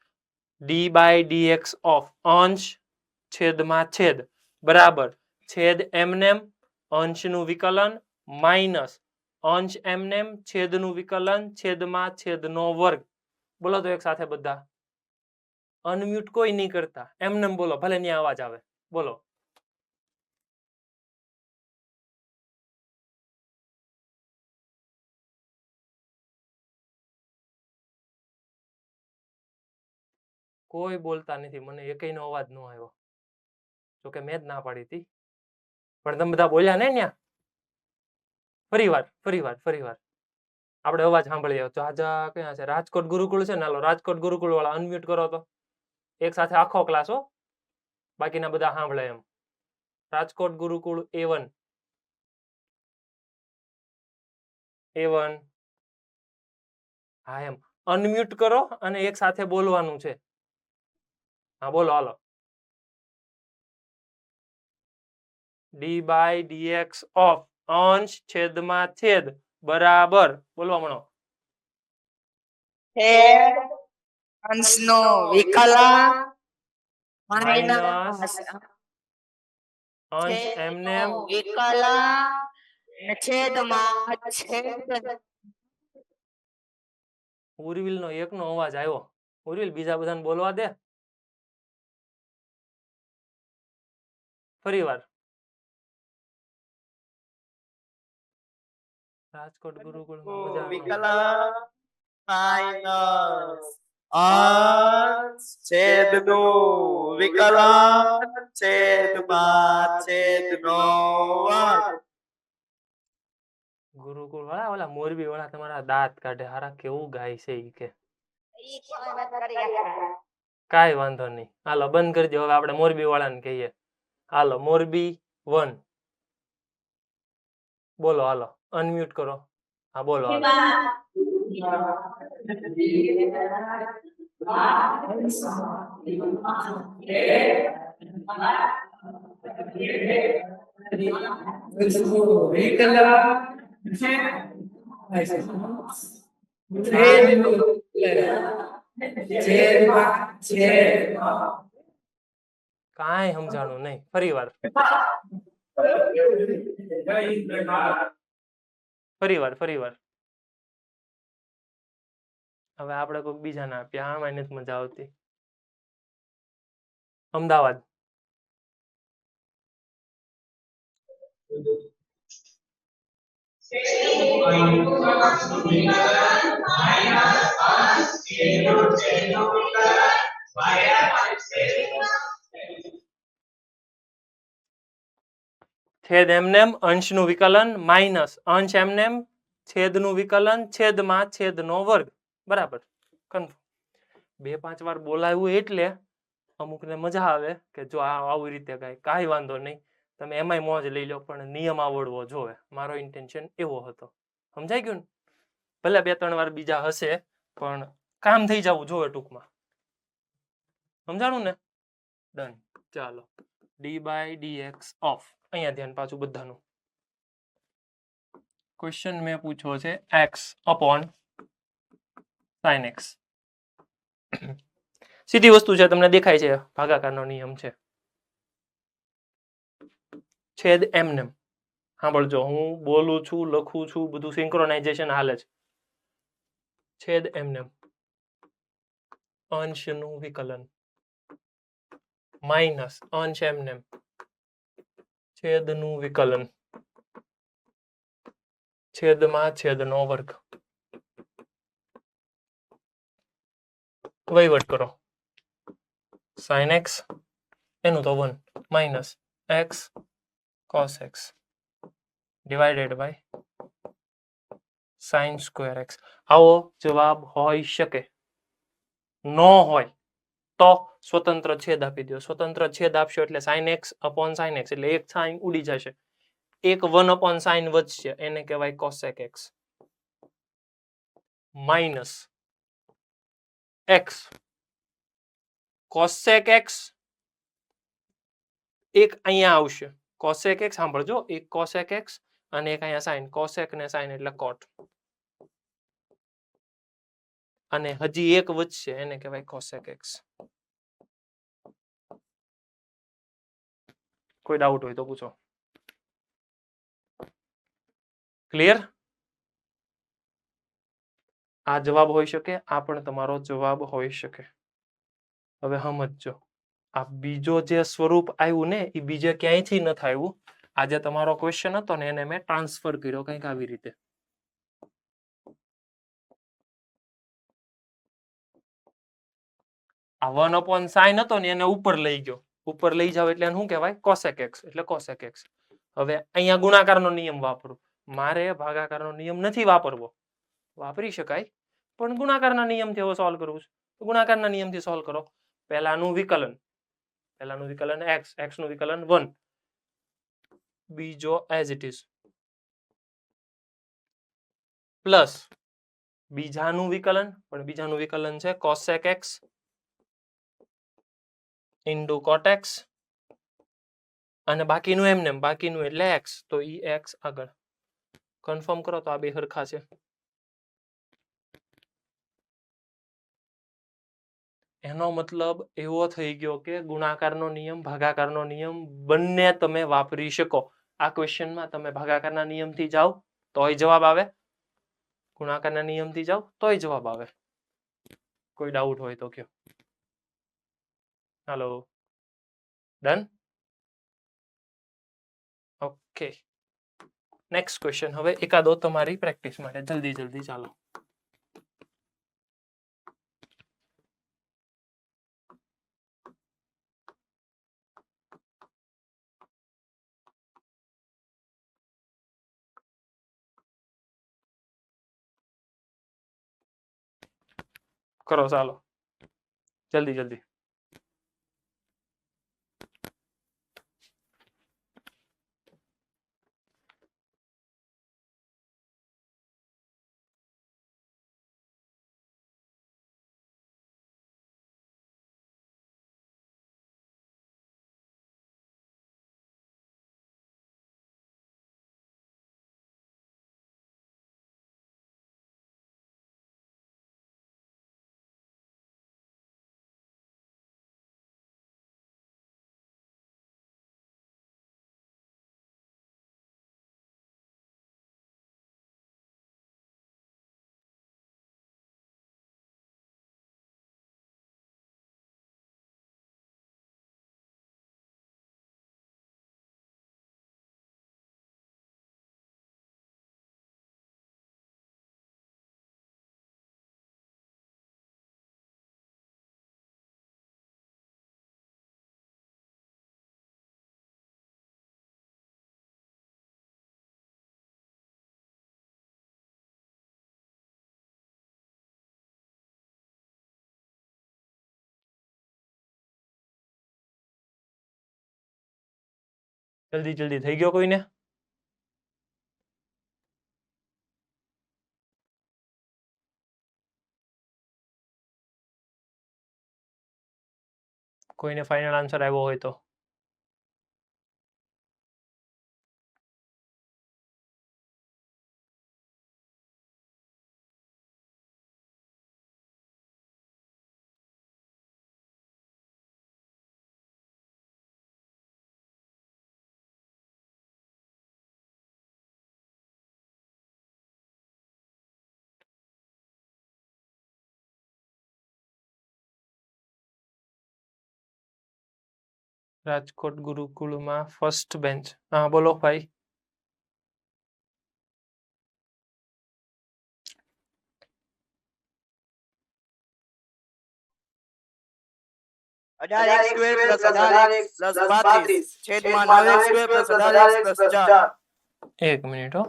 d/dx ઓફ અંશ છેદમાં છેદ બરાબર છેદ એમનેમ અંશનું વિકલન માઇનસ અંશ એમનેમ છેદનું વિકલન છેદમાં છેદનો વર્ગ. બોલો તો એક સાથે બધા. અનમ્યુટ કોઈ નહીં કરતા, એમનેમ બોલો, ભલે ની અવાજ આવે. બોલો. કોઈ બોલતા નથી, મને એકયનો અવાજ ન આવ્યો. જોકે મેં જ ના પાડી હતી, પણ તમે બધા બોલ્યા ને ન્યા. ફરીવાર આપણે અવાજ સાંભળીએ. જાજા ક્યાં છે? રાજકોટ ગુરુકુળ છે ને, હાલો રાજકોટ ગુરુકુળ વાળા અનમ્યુટ કરો તો. એક સાથે આખો ક્લાસ હો, બાકીના બધા સાંભળે એમ. રાજકોટ ગુરુકુળ A1 હા એમ અનમ્યુટ કરો અને એક સાથે બોલવાનું છે. હા બોલો હાલો. d/dx ઓફ અંશ છેદમાં છેદ બરાબર, બોલવા મળો, છેદ અંશનો વિકલન માઇનસ અંશ એમનેમ વિકલન છેદમાં છેદ ઉર્વિલ નો એકનો અવાજ આવ્યો. ઉર્વિલ બીજા બધાને બોલવા દે. ફરી વાર. રાજકોટ ગુરુકુળમાં મજા ન વિકલન આવે. માઇનસ અંશ છેદનું વિકલન છેદમાં છેદનો વર્ગ. ગુરુકુળ વાળા ઓલા મોરબી વાળા તમારા દાંત કાઢે. હારા કેવું ગાય છે ઈ કે. કાંઈ વાંધો નહીં. હાલો બંધ કરી દો. હવે આપણે મોરબી વાળાને કહીએ. હાલો મોરબી 1 બોલો. હાલો અનમ્યુટ કરો. હા બોલો. હાલો. કાંઈ સમજાણું નહીં. ફરી વાર. ફરી વાર. હવે આપણે કોઈક બીજાને આપીએ. આમાં નથી મજા આવતી. અમદાવાદ. છેદ એમનેમ અંશનું વિકલન માઇનસ અંશ એમનેમ છેદનું વિકલન છેદમાં છેદનો વર્ગ. બરાબર. કન્ફર્મ. 2-5 વાર બોલાવ્યું એટલે અમુકને મજા આવે કે જો આ આવી રીતે કાંઈ વાંધો નહીં. તમે એમાંય મોજ લઈ લો પણ નિયમ આવડવો જોવે. મારો ઇન્ટેન્શન એવો હતો. સમજાઈ ગયું ને? ભલે 2-3 વાર બીજા હશે પણ કામ થઈ જવું જોવે ટૂંકમાં. સમજાણું ને? ડન. ચાલો d/dx ઓફ. અહીંયા ધ્યાન પાછું બધાનું. ક્વેશ્ચન મેં પૂછ્યો છે x upon sin x. સીધી વસ્તુ છે. તમને દેખાય છે ભાગાકારનો નિયમ છે. છેદ એમનેમ. સાંભળજો હું બોલું છું લખું છું બધું સિંક્રોનાઇઝેશન હાલે છે. છેદ એમનેમ અંશનું વિકલન માઇનસ અંશ એમનેમ છેદનું વિકલન છેદમાં છેદનો વર્ગ. વહીવટ કરો. sin x એનું તો 1 minus x cos x divided by sin square x. આવો જવાબ હોઈ શકે. ન હોય તો સ્વતંત્ર છેદ આપી દો. સ્વતંત્ર છેદ આપશો એટલે sin x upon sin x એટલે એક sin ઉડી જશે. એક 1 upon sin વધશે એને કહેવાય cosec x minus x cosec x એક અહીંયા આવશે. cosec x સાંભળજો. એક cosec x અને એક અહીંયા sin. cosec ને sin એટલે cot. અને હજી એક વધશે એને કહેવાય cosec x. કોઈ ડાઉટ હોય તો પૂછો. ક્લિયર? આ જવાબ હોઈ શકે. આ પણ તમારો જવાબ હોઈ શકે. હવે સમજજો. આ બીજો જે સ્વરૂપ આવ્યું ને એ બીજે ક્યાંયથી નથી આવ્યું. આજે તમારો ક્વેશ્ચન હતો ને એને મેં ટ્રાન્સફર કર્યો કંઈક આવી રીતે. આ 1 upon sin હતો ને એને ઉપર લઈ ગયો. ઉપર લઈ જાવ એટલે શું કહેવાય? cosec x એટલે cosec x. હવે અહીંયા ગુણાકારનો નિયમ વાપરો. મારે ભાગાકારનો નિયમ નથી વાપરવો. વાપરી શકાય પણ ગુણાકારના નિયમથી હવે સોલ્વ કરવું છે. તો ગુણાકારના નિયમથી સોલ્વ કરો. પહેલાનું વિકલન x નું વિકલન 1 બીજો એઝ ઇટ ઇઝ પ્લસ બીજાનું વિકલન પણ બીજાનું વિકલન છે cosec x into cot x અને બાકીનું એમનેમ બાકીનું એટલે x તો ઈ x આગળ. કન્ફર્મ કરો તો આ બે સરખા છે. એનો મતલબ એવો થઈ ગયો કે ગુણાકારનો નિયમ ભાગાકારનો નિયમ બંને તમે વાપરી શકો. આ ક્વેશ્ચનમાં તમે ભાગાકારના નિયમથી જાઓ તોય જવાબ આવે. ગુણાકારના નિયમથી જાઓ તોય જવાબ આવે. કોઈ ડાઉટ હોય તો કયો. હાલો, ડન. Okay, next question. હવે એકાદો તમારી પ્રેક્ટિસ માટે જલ્દી જલ્દી ચાલો. કરો ચાલો, જલ્દી જલ્દી. જલ્દી જલ્દી થઈ ગયો કોઈને? કોઈને ફાઇનલ આન્સર આવ્યો હોય તો? રાજકોટ ગુરુકુળમાં ફર્સ્ટ બેન્ચ. હા બોલો ભાઈ. અઢાર x square plus 18x plus 32 છેદમાં 9x square plus 18x plus 4. એક મિનિટ હો.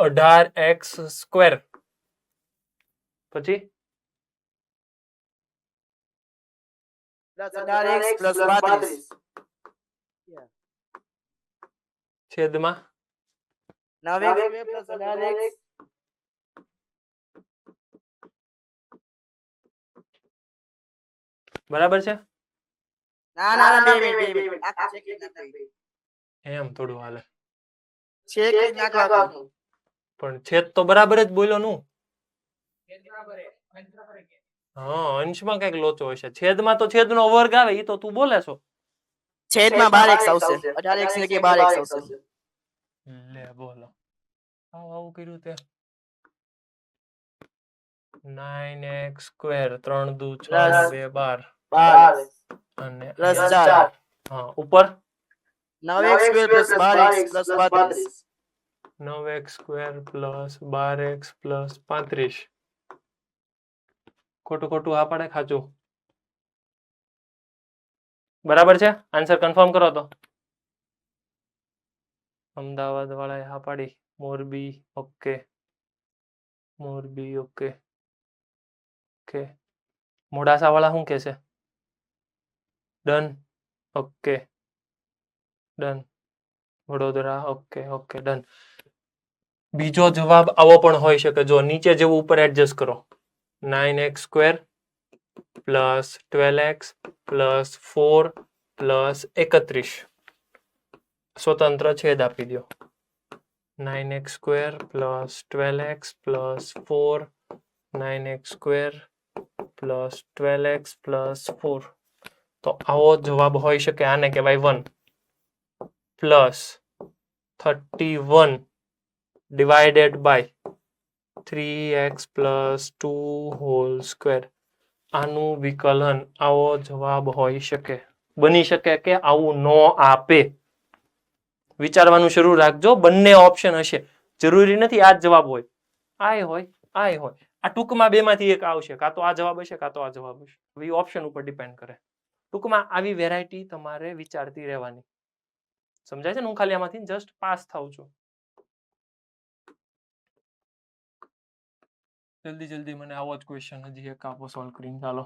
18x સ્ક્વેર પછી પ્લસ 18x પ્લસ 32 છેદમાં 9x સ્ક્વેર પ્લસ 18x. બરાબર છે? ના ના ના, બે મિનિટ આ ચેક કરી નાખો. એમ થોડું હાલે. ચેક કરી નાખો. પણ છેદ તો બરાબર જ બોલ્યો નું. હા, અંશમાં કઈક લોચો હશે. છેદમાં તો છેદનો વર્ગ આવે, ઈ તો તું બોલે છો. છેદમાં 12x આવશે. 18x ની જગ્યાએ 12x આવશે. લે બોલો, આવું કર્યું તે. 9x સ્ક્વેર 3 દુ 6 2 12 અને પ્લસ અહીંયા 4. હા, ઉપર 9x square plus 12x plus 32. 9x square plus 12x plus 35. ખોટું ખોટું આ પાડે ખાચું. બરાબર છે? આન્સર કન્ફર્મ કરો તો. અમદાવાદ વાળાએ હા પાડી. Morbi okay, Morbi okay okay. Modasa વાળા શું કહેશે? Done okay done. Vadodara okay okay done. બીજો જવાબ આવો પણ હોઈ શકે. જો નીચે જેવું ઉપર એડજસ્ટ કરો. 9x square plus 12x plus 4 plus 31. સ્વતંત્ર છેદ આપી દો. 9x square plus 12x plus 4 9x square plus 12x plus 4. તો આવો જવાબ હોઈ શકે. આને કહેવાય 1 plus 31 divided by 3x + 2 whole square. આનું વિકલન આવો જવાબ હોઈ શકે. બની શકે કે આવું ન આપે. વિચારવાનું શરૂ રાખજો. બંને ઓપ્શન હશે, જરૂરી નથી આ જ જવાબ હોય. આય હોય, આય હોય. આ ટૂંકમાં બેમાંથી એક આવશે, કાં તો આ જવાબ હશે કાં તો આ જવાબ હશે. એ ઓપ્શન ઉપર ડિપેન્ડ કરે. ટૂંકમાં આવી વેરાયટી તમારે વિચારતી રહેવાની. સમજાય છે ને? હું ખાલી આમાંથી જસ્ટ પાસ થાઉં છું. જલ્દી જલ્દી મને આવો જ ક્વેશ્ચન હજી એક આપો સોલ્વ કરીને. ચાલો.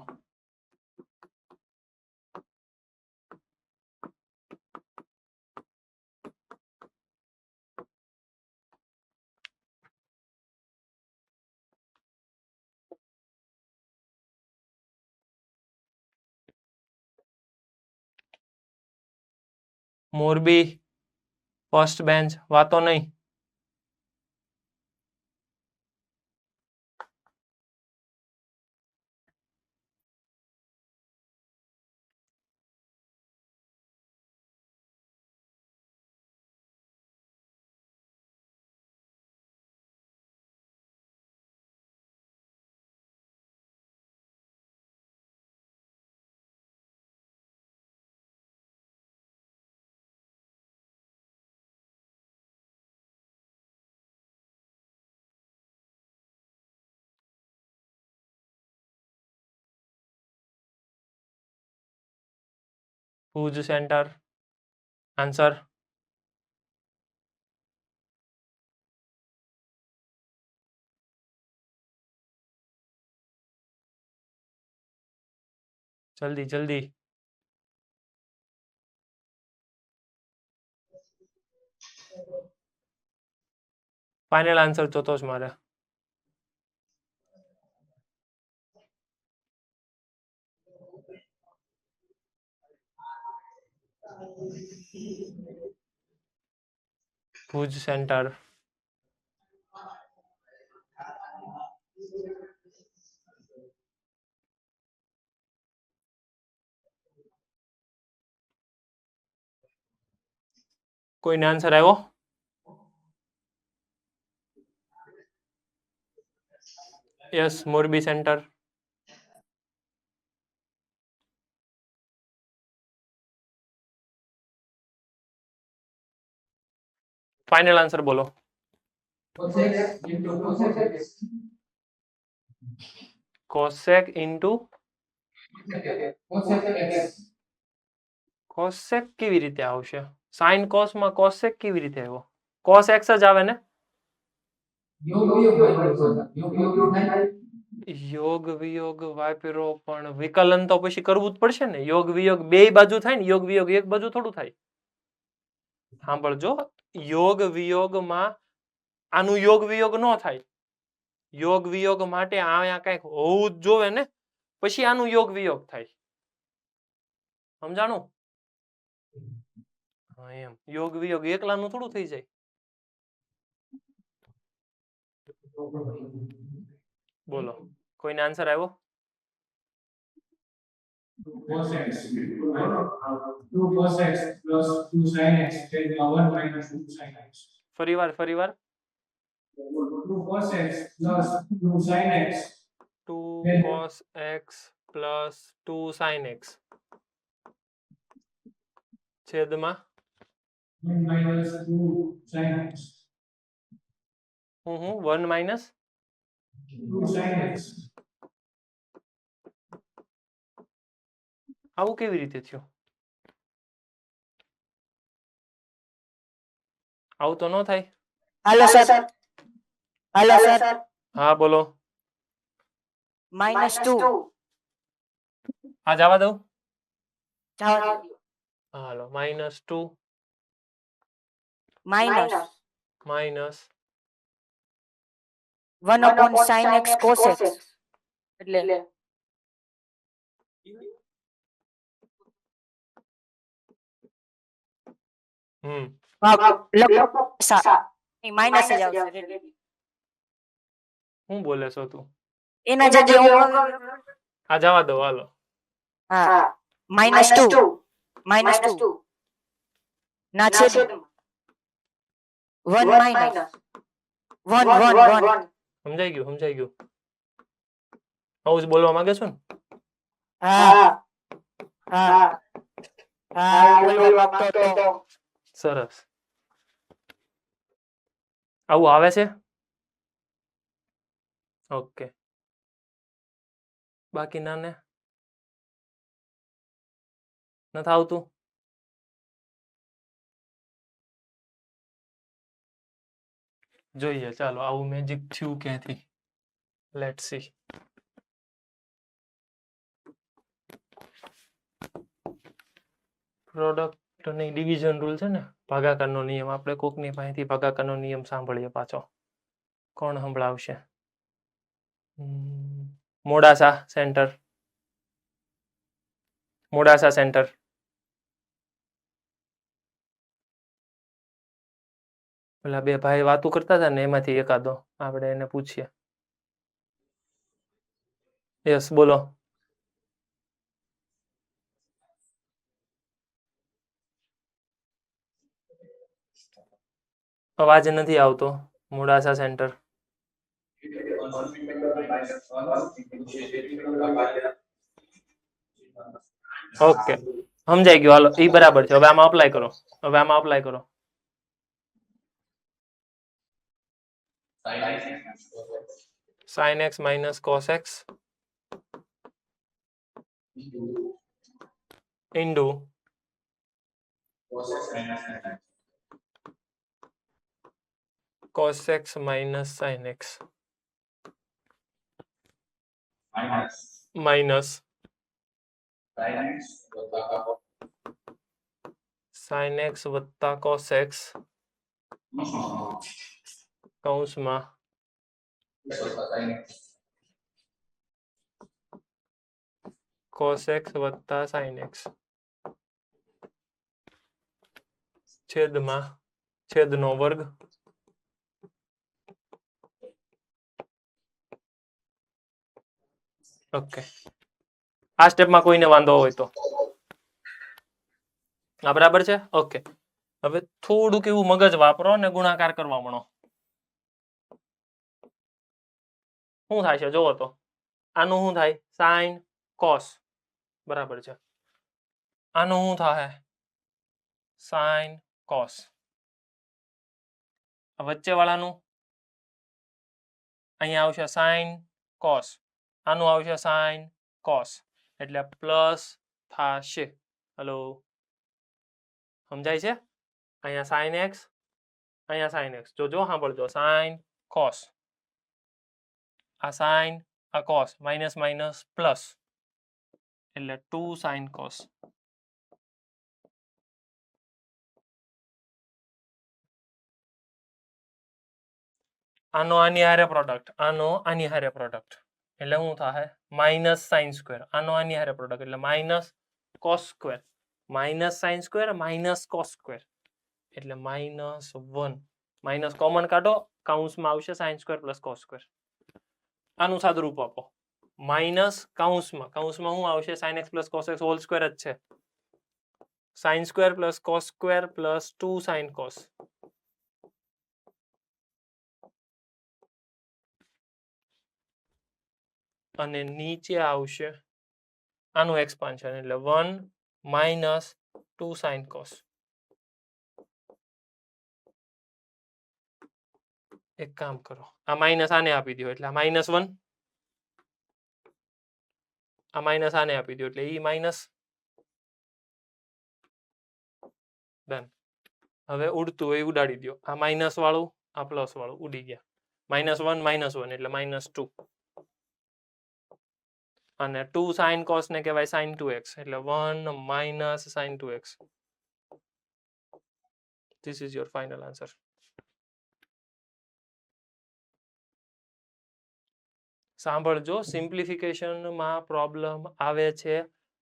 મોરબી ફર્સ્ટ બેન્ચ, વાતો નહીં. ભુજ સેન્ટર. આન્સર જલ્દી જલ્દી. ફાઇનલ આન્સર જોતો જ મારે. ભુજ સેન્ટર. કોઈને આન્સર આવ્યો? Yes, Morbi centre. Final answer બોલો. કોસેક ઇન્ટુ કોસેક કેવી રીતે આવશે? સાઇન કોસ માં કોસેક કેવી રીતે આવ્યો? કોસ એક્સ જ આવે ને? યોગ વિયોગ વાપરો, પણ વિકલન તો પછી કરવું જ પડશે ને. યોગ વિયોગ બે બાજુ થાય ને, યોગ વિયોગ એક બાજુ થોડું થાય. સાંભળજો, યોગ વિયોગમાં આનું યોગ વિયોગ ન થાય. યોગ વિયોગ માટે આયા કઈક હોવું જ જોવે ને, પછી આનું યોગ વિયોગ થાય. સમજાણું? હા એમ. યોગ વિયોગ એકલાનું થોડું થઈ જાય. બોલો, કોઈને આન્સર આવ્યો? ફરીવાર ફરીવાર. 2 cos x plus 2 sin x છેદમાં 1 minus 2 sin x. આવું કેવી રીતે થયું? આવું તો ન થાય. Hello sir. Hello sir. હા બોલો. -2. હા જવા દઉં. જવા હાલો, -2 minus minus 1 upon sin x cos x. એટલે માઈનસ જ આવશે. હું બોલે છો તું? એના જગ્યાએ હું હા જવા દો હાલો. હા -2 ના છેદ 1 minus 1 1 1 સમજાઈ ગયું આવું જ બોલવા માંગે છો ને? હા હા હા હું બોલવા માંગતો હતો. સરસ. આવું આવે છે? ઓકે. બાકીના ને નથી આવતું? જોઈએ ચાલો આવું મેજિક થયું ક્યાંથી. Let's see. પ્રોડક્ટ ની ડિવિઝન રૂલ છે ને, ભાગાકારનો નિયમ. આપણે કોકની પાસેથી ભાગાકારનો નિયમ સાંભળીએ પાછો. કોણ સંભળાવશે? મોડાસા સેન્ટર. મોડાસા સેન્ટર. પેલા બે ભાઈ વાતું કરતા હતા ને એમાંથી એકાદો આપણે એને પૂછીએ. યસ બોલો. અવાજ નથી આવતો. મોડાસા સેન્ટર. ઓકે સમજાઈ ગયું. હાલો એ બરાબર છે. હવે આમાં અપ્લાય કરો. sin x minus cos x into cos x minus sin x minus sin x વત્તા cos x કૌંસમાં cos x વત્તા sin x છેદમાં છેદનો વર્ગ ઓકે. આ સ્ટેપમાં કોઈને વાંધો હોય તો આ બરાબર છે. ઓકે હવે થોડુંક એવું મગજ વાપરો અને ગુણાકાર કરવા માંડો. શું થાય છે જોવો તો. આનું શું થાય? sin cos બરાબર છે. આનું શું થાય? sin cos. વચ્ચે વાળાનું અહીંયા આવશે sin cos. આનું આવશે sin cos એટલે પ્લસ થશે. હલો સમજાય છે? અહીંયા sin x અહીંયા sin x. જો સાંભળજો. sin cos આ sin આ cos માઇનસ માઇનસ પ્લસ એટલે 2 sin cos. આનો આની હારે પ્રોડક્ટ એટલે શું થાય? Minus sin square. આનો આની હારે પ્રોડક્ટ એટલે minus cos square. Minus sin square minus cos square એટલે -1. માઇનસ કોમન કાઢો, કૌંસમાં આવશે sin square plus cos square. આનું સાદુરૂપ આપો. માઇનસ કૌંસમાં શું આવશે? sin x plus cos x whole square જ છે. sin square plus cos square plus 2 sin cos. અને નીચે આવશે આનું એક્સપાન્શન એટલે 1 માઇનસ 2 sin cos. એક કામ કરો, આ માઇનસ આને આપી દો એટલે આ -1. આ માઇનસ આને આપી દો એટલે ઈ માઇનસ. ડન. હવે ઉડતું હોય ઉડાડી દો. આ માઇનસ વાળું આ પ્લસ વાળું ઉડી ગયા. -1 એટલે -2 અને 2 sin cos ને કહેવાય sin 2x એટલે 1 minus sin 2x. This is your final answer. સાંભળજો, સિમ્પ્લિફિકેશનમાં પ્રોબ્લેમ આવે છે,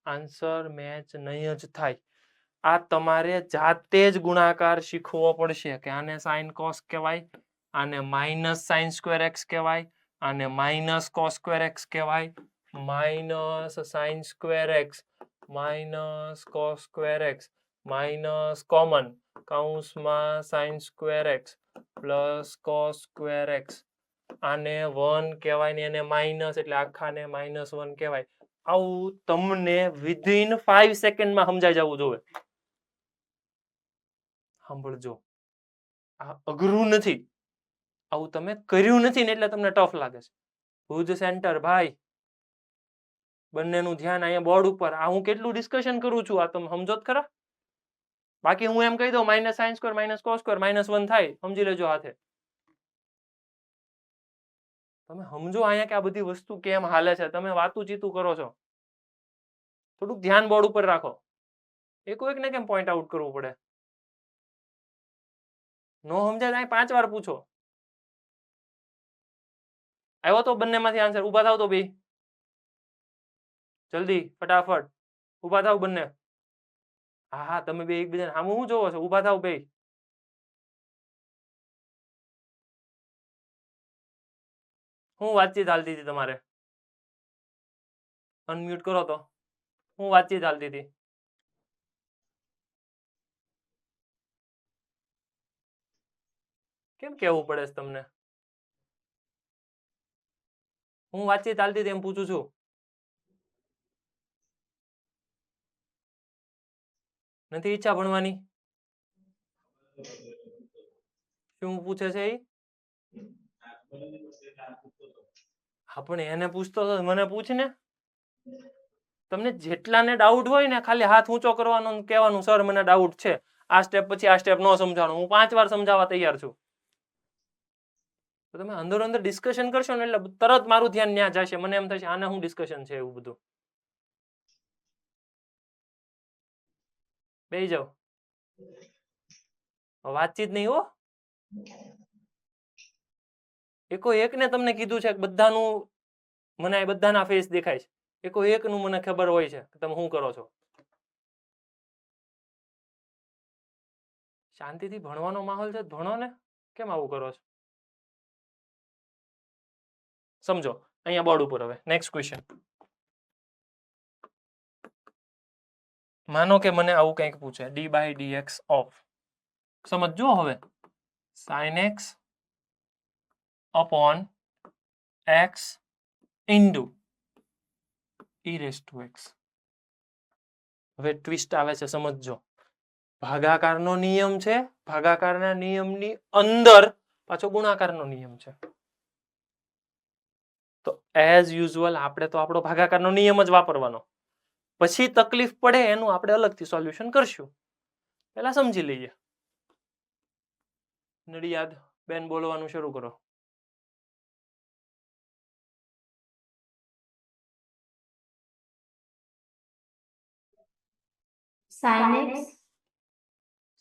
આન્સર મેચ નહીં જ થાય. આ તમારે જાતે જ ગુણાકાર શીખવો પડશે કે આને sin cos કહેવાય, આને માઇનસ sin સ્ક્વેર x કહેવાય, આને માઇનસ cos સ્ક્વેર x કહેવાય, minus sin square x minus cos square x minus common કૌંસમાં sin square x plus cos square x આને 1 કહેવાય ને એને માઇનસ એટલે આખાને -1 કહેવાય. આવું તમને વિધિન 5 સેકન્ડમાં સમજાઈ જવું જોઈએ. સાંભળજો, આ અઘરું નથી. આવું તમે કર્યું નથી ને એટલે તમને ટફ લાગે છે. ભુજ સેન્ટર ભાઈ, બંનેનું ધ્યાન અહીંયા બોર્ડ ઉપર. આ હું કેટલું ડિસ્કશન કરું છું, આ તમે સમજો જ ખરા. બાકી હું એમ કહી દઉં -sin² - cos² -1 થાય, સમજી લેજો હાથે. તમે સમજો અહીંયા કે આ બધી વસ્તુ કેમ હાલે છે. તમે વાતું ચીતું કરો છો. થોડુંક ધ્યાન બોર્ડ ઉપર રાખો. એકને કેમ પોઈન્ટ આઉટ કરવું પડે? નો સમજાય અહીં 5 વાર પૂછો. આવ્યો તો બંનેમાંથી આન્સર? ઉભા થાવ તો બે જલ્દી ફટાફટ ઉભા થાવ બંને. હા હા, તમે બે એકબીજાને સામું શું જોવો છો? ઉભા થાવ બે. હું વાતચીત હાલતી હતી તમારે? અનમ્યુટ કરો તો. હું વાતચીત હાલતી હતી? કેમ કેવું પડે છે તમને? હું વાતચીત હાલતી હતી એમ પૂછું છું. નથી ઈચ્છા ભણવાની? શું પૂછે છે એ? હા પણ એને પૂછતો હતો, મને પૂછ ને. તમને જેટલાને ડાઉટ હોય ને ખાલી હાથ ઊંચો કરવાનો ને કહેવાનું સર મને ડાઉટ છે, આ સ્ટેપ પછી આ સ્ટેપ નો સમજાવવાનું. હું 5 વાર સમજાવવા તૈયાર છું. તો તમે અંદર અંદર ડિસ્કશન કરશો ને એટલે તરત મારું ધ્યાન ત્યાં જશે. મને એમ થશે આને હું ડિસ્કશન છે એવું બધું. બેસી જાઓ. વાતચીત નહીં હો. એકને તમને કીધું છે બધાનું, મને આ બધાના ફેસ દેખાય છે. એકનું મને ખબર હોય છે કે તમે શું કરો છો. શાંતિથી ભણવાનો માહોલ છે, ભણો ને. કેમ આવું કરો છો? સમજો અહીંયા બોર્ડ ઉપર. હવે નેક્સ્ટ ક્વેશ્ચન. માનો કે મને આવું કંઈક પૂછે, d/dx ઓફ, સમજો હવે, sin x upon x into e⁻x. હવે ટ્વિસ્ટ આવે છે, સમજજો. ભાગાકારનો નિયમ છે, ભાગાકારના નિયમની અંદર પાછો ગુણાકારનો નિયમ છે. તો એઝ યુઝ્યુઅલ આપણે તો આપણો ભાગાકારનો નિયમ જ વાપરવાનો. પછી તકલીફ પડે એનું આપણે અલગથી સોલ્યુશન કરશું. પહેલા સમજી લઈએ. નડિયાદ બેન બોલવાનું શરૂ કરો. sin x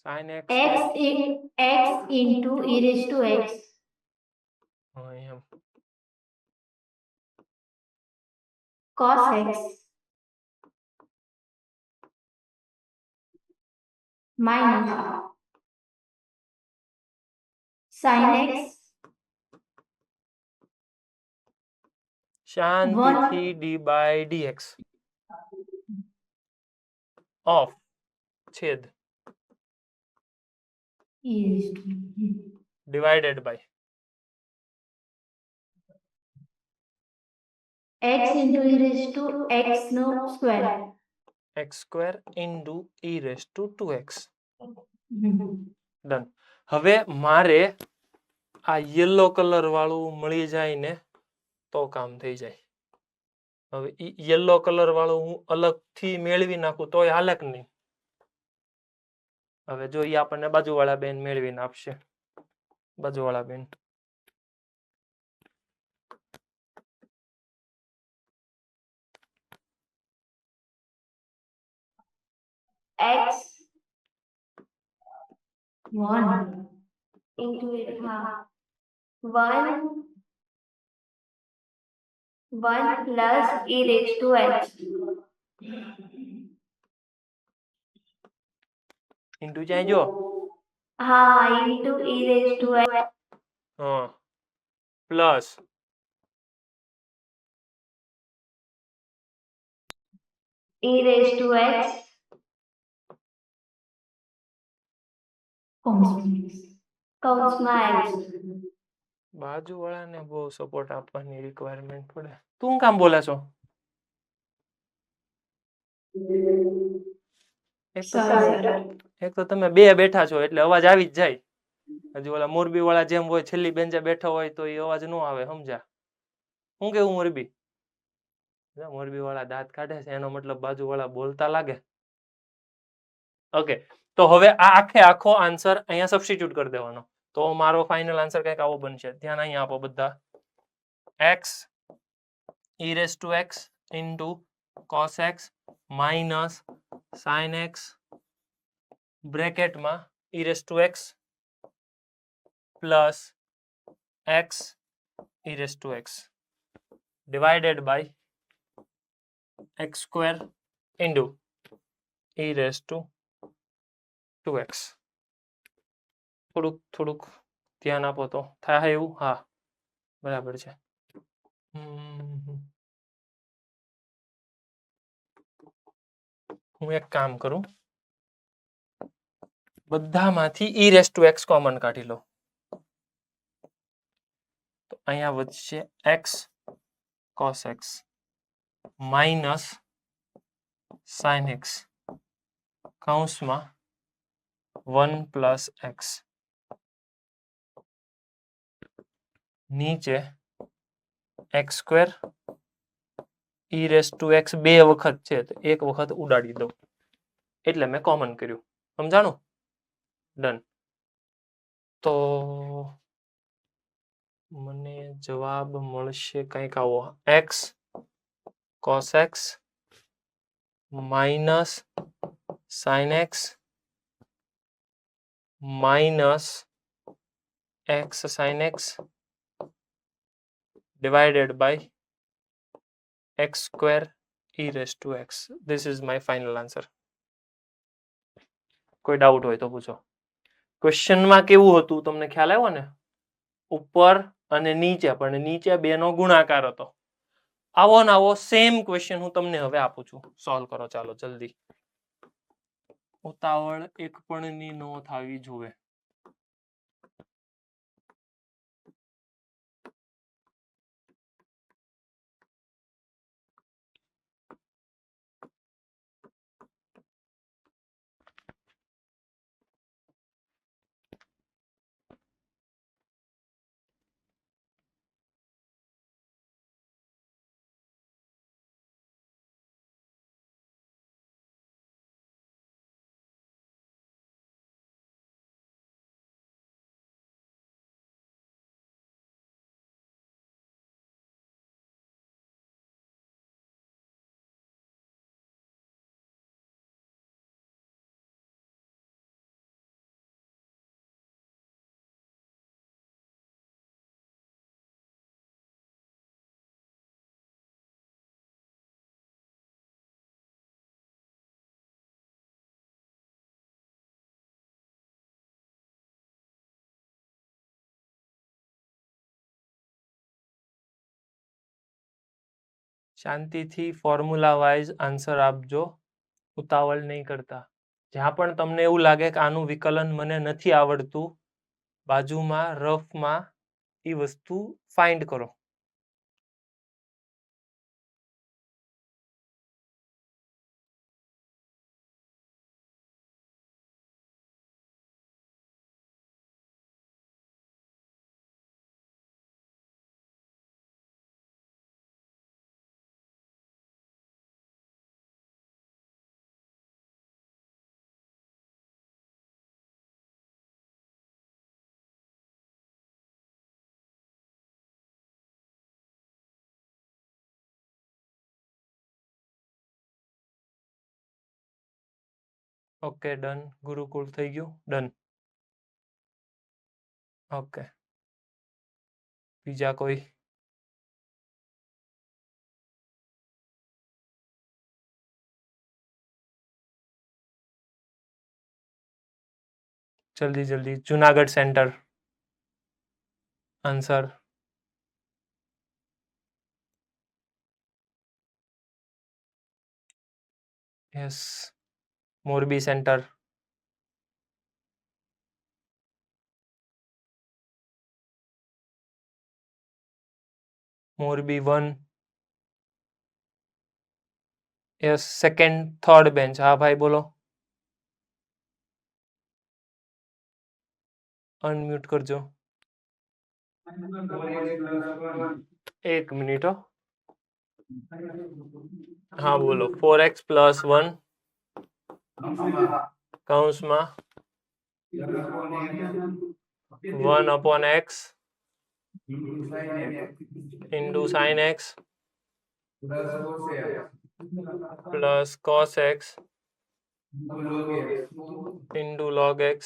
sin x x into e⁻x એમ cos x minus sin x શાંતિથી d/dx ઓફ છેદ divided by x into e⁻x નો square. x² into e⁻2x. Done. હવે મારે આ યલો કલર વાળું મળી જાય ને તો કામ થઈ જાય. હવે યલો કલર વાળું હું અલગથી મેળવી નાખું તોય હાલે કે નહીં? હવે જો એ આપણને બાજુવાળા બેન મેળવીને આપશે. બાજુવાળા બેન x 1 into 1 plus e⁻x into જાય જો. હા into e⁻x હા પ્લસ e⁻x કૌંસમાં x બાજુવાળાને બહુ સપોર્ટ આપવાની રિક્વાયરમેન્ટ પડે. તું કામ બોલે છો? એક તો તમે બે બેઠા છો એટલે અવાજ આવી જ જાય. હજી ઓલા મોરબી વાળા જેમ હોય છેલ્લી બેન્ચે બેઠો હોય તો એ અવાજ ન આવે. સમજ્યા? હું કેવું મોરબી? મોરબી વાળા દાંત કાઢે છે એનો મતલબ બાજુ વાળા બોલતા લાગે. ઓકે, તો હવે આ આખે આખો આન્સર અહીંયા સબસ્ટિટ્યુટ કરી દેવાનો. તો મારો ફાઇનલ આન્સર કંઈક આવો બનશે. ધ્યાન અહીંયા આપો બધા. x e raised to x into cos x minus sin x બ્રેકેટમાં e raised to x plus x e raised to x divided by x square into e raised to 2x. થોડુંક ધ્યાન આપો તો થાય એવું? હા, બરાબર છે. હું એક કામ કરું, બધામાંથી e raised to x common કાઢી લો. તો અહીંયા વધશે x cos x minus sin x કૌંસમાં 1 plus x નીચે x square e raised to x બે વખત છે તો એક વખત ઉડાડી દઉં એટલે મેં કોમન કર્યું. સમજાણું? ડન. તો મને જવાબ મળશે કંઈક આવો, x cos x minus sin x minus x sin x divided by x square e raised to x. This is my final answer. કોઈ ડાઉટ હોય તો પૂછો. ક્વેશ્ચનમાં કેવું હતું તમને ખ્યાલ આવ્યો ને? ઉપર અને નીચે, પણ નીચે બેનો ગુણાકાર હતો. આવો ને આવો સેમ ક્વેશ્ચન હું તમને હવે આપું છું. સોલ્વ કરો ચાલો જલ્દી. ઉતાવળ એક પણ ની નો થાવી જોઈએ. શાંતિથી ફોર્મ્યુલા વાઇઝ આન્સર આપજો, ઉતાવળ નહીં કરતા. જ્યાં પણ તમને એવું લાગે કે આનું વિકલન મને નથી આવડતું, બાજુમાં રફમાં એ વસ્તુ ફાઇન્ડ કરો. Okay done. ગુરુકુળ થઈ ગયું? ડન. ઓકે, બીજા કોઈ? જલ્દી જલ્દી. Junagadh centre answer. Yes. Morbi centre. Morbi 1. Yes, second third bench. હા ભાઈ બોલો. અનમ્યુટ કરજો. 1 મિનિટ હો. હા બોલો. 4x પ્લસ 1 કૌંસમાં 1/x into sin x plus cos x into log x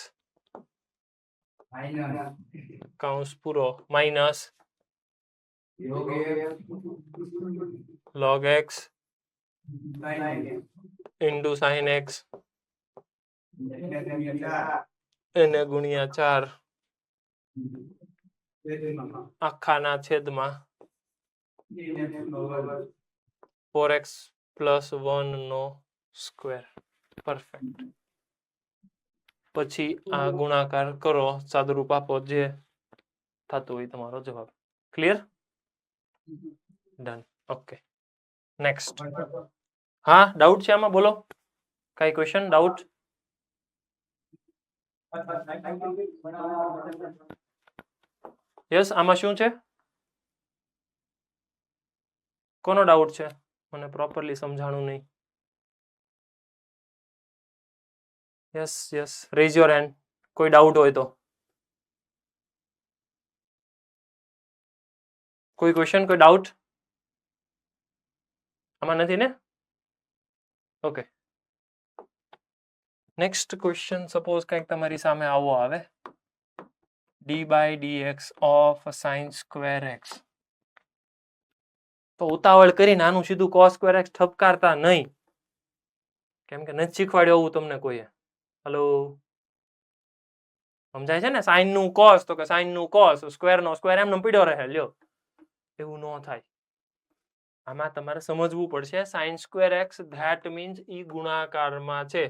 કૌંસ પૂરો minus log x into sin x એને ગુણ્યા 4 આખાના છેદમાં 4x plus 1 નો સ્ક્વેર. પરફેક્ટ. પછી આ ગુણાકાર કરો, સાદુરૂપ આપો, જે થતું હોય તમારો જવાબ. ક્લિયર? ડન. Okay, next. હા, ડાઉટ છે આમાં? બોલો. કઈ ક્વેશ્ચન, ડાઉટ? યસ, આમાં શું છે? કોનો ડાઉટ છે? મને પ્રોપરલી સમજાણું નહીં. Yes yes, rays your hand. કોઈ ડાઉટ હોય તો. કોઈ ક્વેશ્ચન, કોઈ ડાઉટ આમાં નથી ને? Okay, next question. સપોઝ કંઈક તમારી સામે આવો આવે, d/dx of sin square x. તો ઉતાવળ કરીને આનું સીધું cos square x ઠપકારતા નહીં, કેમ કે નથી શીખવાડ્યું એવું તમને કોઈએ. હલો, સમજાય છે ને? સાઇન નું cos તો કે સાઇન નું cos, સ્ક્વેર નો સ્ક્વેર એમને પીડ્યો રહે. લ્યો, એવું ન થાય. આમાં તમારે સમજવું પડશે. sin square x that means ઈ ગુણાકારમાં છે.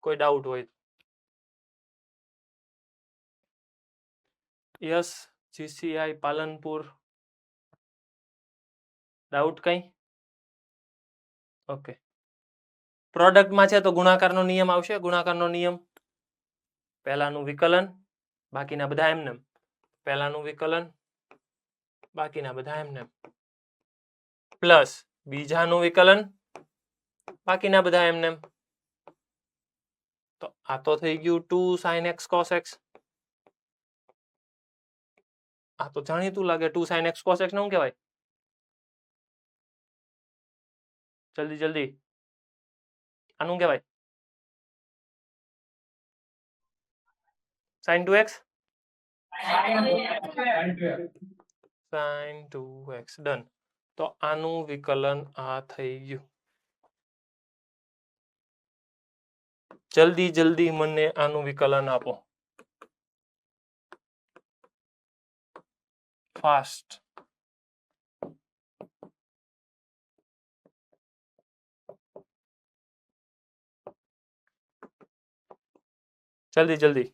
કોઈ ડાઉટ હોય? Yes, GCI Palanpur. ડાઉટ કઈ? ઓકે, પ્રોડક્ટમાં છે તો ગુણાકારનો નિયમ આવશે. ગુણાકારનો નિયમ, પહેલાનું વિકલન, બાકીના બધા એમનેમ. પહેલાનું વિકલન, બાકીના બધા એમનેમ, પ્લસ બીજાનું વિકલન, બાકીના બધા એમનેમ. તો આ તો થઈ ગયું 2 sin x cos x. આ તો જાણીતું લાગે. 2 sin x cos x ને શું કહેવાય? જલ્દી જલ્દી, આનું કહેવાય sin 2x. sin 2x. Done. તો આનું વિકલન આ થઈ ગયું. જલ્દી જલ્દી મને આનું વિકલન આપો. ફાસ્ટ. જલ્દી જલ્દી.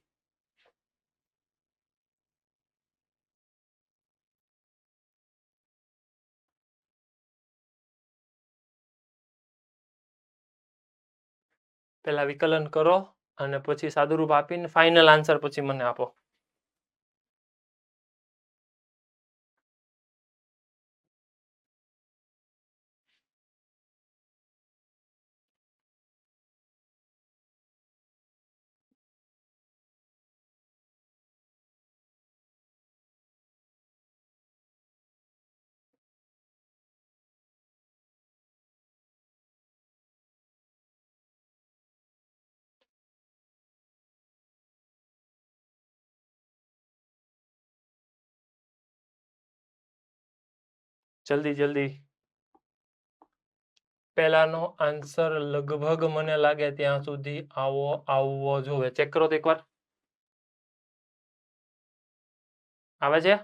પહેલા વિકલન કરો અને પછી સાદુરૂપ આપીને ફાઇનલ આન્સર પછી મને આપો. જલ્દી જલ્દી. પહેલાનો આન્સર લગભગ મને લાગે ત્યાં સુધી આવવો જોઈએ. ચેક કરો તો એકવાર. આવે છે?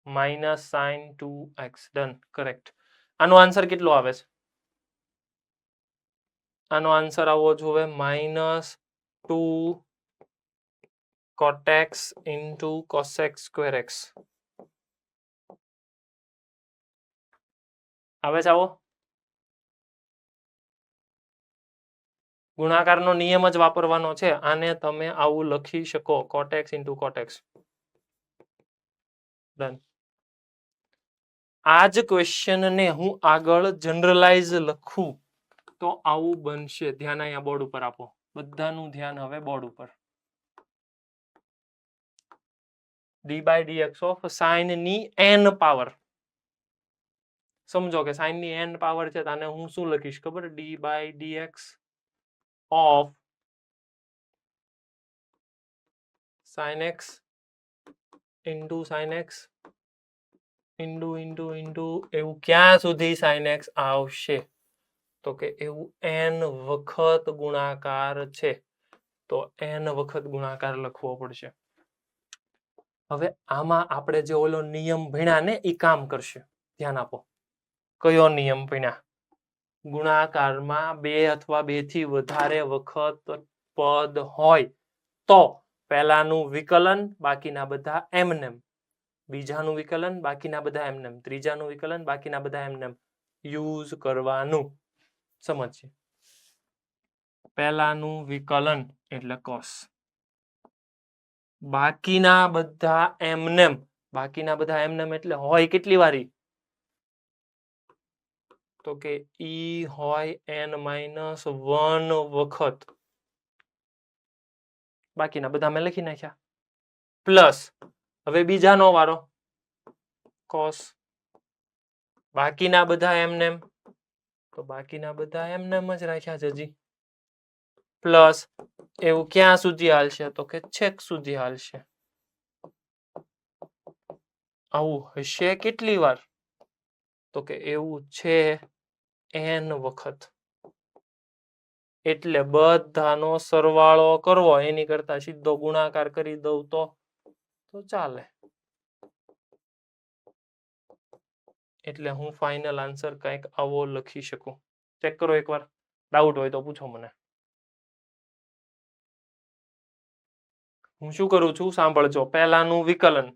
Minus sin 2x. Done, correct. આનો આન્સર કેટલો આવે છે? આનો આન્સર આવવો જોઈએ minus 2 cot x into cosec square x. આવે છે આવો? ગુણાકારનો નિયમ જ વાપરવાનો છે. આને તમે આવું લખી શકો, cot x into cot x. Done. આ જ ક્વેશ્ચન ને હું આગળ જનરલાઇઝ લખું તો આવું બનશે. ધ્યાન અહીંયા બોર્ડ ઉપર આપો, બધાનું ધ્યાન હવે બોર્ડ ઉપર. d by dx of sin ની n પાવર. સમજો કે sin ની n પાવર છે તો આને હું શું લખીશ ખબર? d by dx of sin x into sin x into એવું ક્યાં સુધી sin x આવશે? તો કે એવું n વખત ગુણાકાર છે તો n વખત ગુણાકાર લખવો પડશે. હવે આમાં આપણે જે ઓલો નિયમ ભણ્યા ને એ કામ કરશે. ધ્યાન આપો. કયો નિયમ ભણ્યા? ગુણાકારમાં 2 અથવા 2 થી વધારે વખત પદ હોય તો પહેલાનું વિકલન બાકીના બધા એમનેમ, બીજાનું વિકલન બાકીના બધા એમનેમ, ત્રીજાનું વિકલન બાકીના બધા એમનેમ યુઝ કરવાનું. સમજીએ. પહેલાનું વિકલન એટલે cos, બાકીના બધા એમનેમ, બાકીના બધા એમનેમ એટલે હોય કેટલી વારી? તો કે ઈ હોય n-1 વખત. બાકીના બધા મેં લખી નાખ્યા. પ્લસ હવે બીજાનો વારો cos, બાકીના બધા એમનેમ તો બાકીના બધા એમનેમ જ રાખ્યા છે હજી. પ્લસ એવું ક્યાં સુધી હાલશે? તો કે છેક સુધી હાલશે. આવું હશે કેટલી વાર? તો કે એવું છે n વખત. એટલે બધાનો સરવાળો કરવો એની કરતા સીધો ગુણાકાર કરી દઉં તો ચાલે. એટલે હું ફાઇનલ આન્સર કંઈક આવો લખી શકું. ચેક કરો એકવાર. ડાઉટ હોય તો પૂછો મને. હું શું કરું છું સાંભળજો. પહેલાનું વિકલન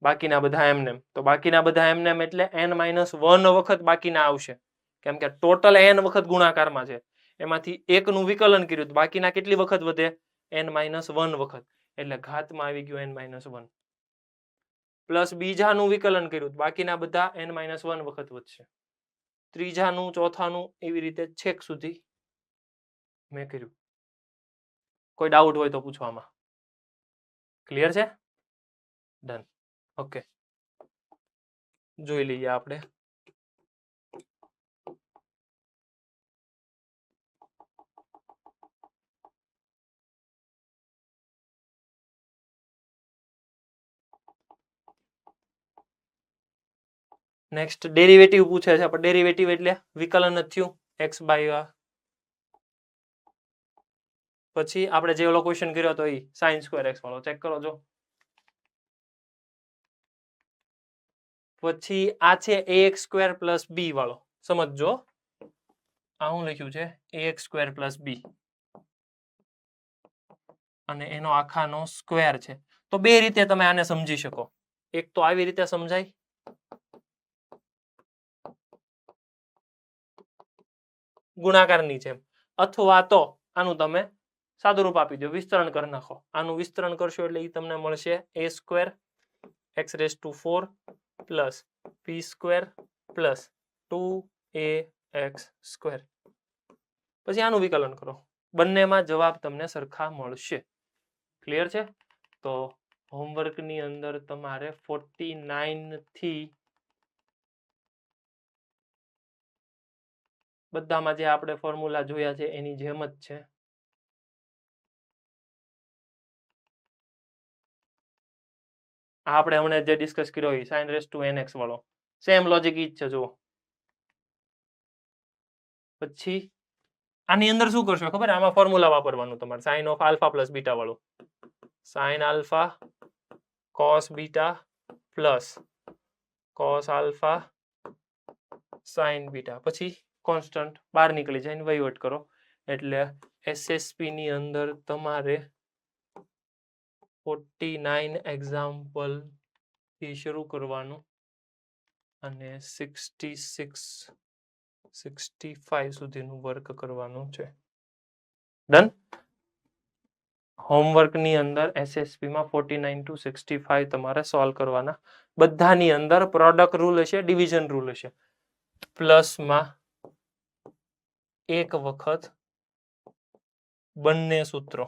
બાકીના બધા એમનેમ. તો બાકીના બધા એમનેમ એટલે n-1 વખત બાકીના આવશે. કેમ કે ટોટલ n વખત ગુણાકારમાં છે. એમાંથી એકનું વિકલન કર્યું તો બાકીના કેટલી વખત વધે? n-1 વખત. એટલે ઘાતમાં આવી ગયું n-1. પ્લસ બીજાનું વિકલન કર્યું તો બાકીના બધા n-1 વખત વધશે. ત્રીજાનું, ચોથાનું એવી રીતે છેક સુધી મેં કર્યું. કોઈ ડાઉટ હોય તો પૂછો આમાં. ક્લિયર છે? ડન. ઓકે, જોઈ લઈએ આપણે. નેક્સ્ટ ડેરિવેટિવ પૂછે છે. પણ ડેરિવેટિવ એટલે વિકલન જ થયું x બાય. પછી આપણે જે ઓલો ક્વેશ્ચન કર્યો હતો એ sin સ્ક્વેર x વાળો ચેક કરો જો. પછી આ છે ax સ્ક્વેર પ્લસ b વાળો. સમજજો, આ હું લખ્યું છે ax સ્ક્વેર પ્લસ b અને એનો આખાનો સ્ક્વેર છે. તો બે રીતે તમે આને સમજી શકો. એક તો આવી રીતે સમજાય, ગુણાકારની જેમ, અથવા તો આનું તમે સાદું રૂપ આપી દો, વિસ્તરણ કરી નાખો. આનું વિસ્તરણ કરશો એટલે એ તમને મળશે a square x⁴ plus b square plus 2ax square. પછી આનું વિકલન કરો. બંનેમાં જવાબ તમને સરખા મળશે. ક્લિયર છે? તો હોમવર્કની અંદર તમારે 49 થી બધામાં જે આપણે ફોર્મ્યુલા જોયા છે એની જેમ જ છે. આપણે હમણાં જે ડિસ્કસ કર્યો એ sin⁻⁴ વાળો સેમ લોજિક ઈ જ છે. જુઓ, પછી આની અંદર શું કરશો ખબર? આમાં ફોર્મ્યુલા વાપરવાનું તમારે sin of α પ્લસ બીટા વાળું. sin α cos beta plus cos α sin beta. પછી કોન્સ્ટન્ટ બહાર નીકળી જાય ને વહીવટ કરો. એટલે SSP ની અંદર તમારે 49 એક્ઝામ્પલ થી શરૂ કરવાનું અને 66 65 સુધીનું વર્ક કરવાનું છે. ડન. હોમવર્ક ની અંદર SSP માં 49 to 65 તમારે સોલ્વ કરવાના. બધાની અંદર પ્રોડક્ટ રૂલ હશે, ડિવિઝન રૂલ હશે, પ્લસમાં એક વખત બંને સૂત્રો,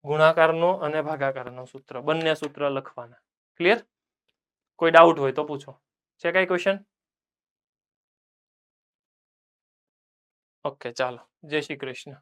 ગુણાકારનો અને ભાગાકારનો સૂત્ર, બંને સૂત્ર લખવાના. ક્લિયર? કોઈ ડાઉટ હોય તો પૂછો. છે કઈ ક્વેશ્ચન? ઓકે ચાલો, જય શ્રી કૃષ્ણ.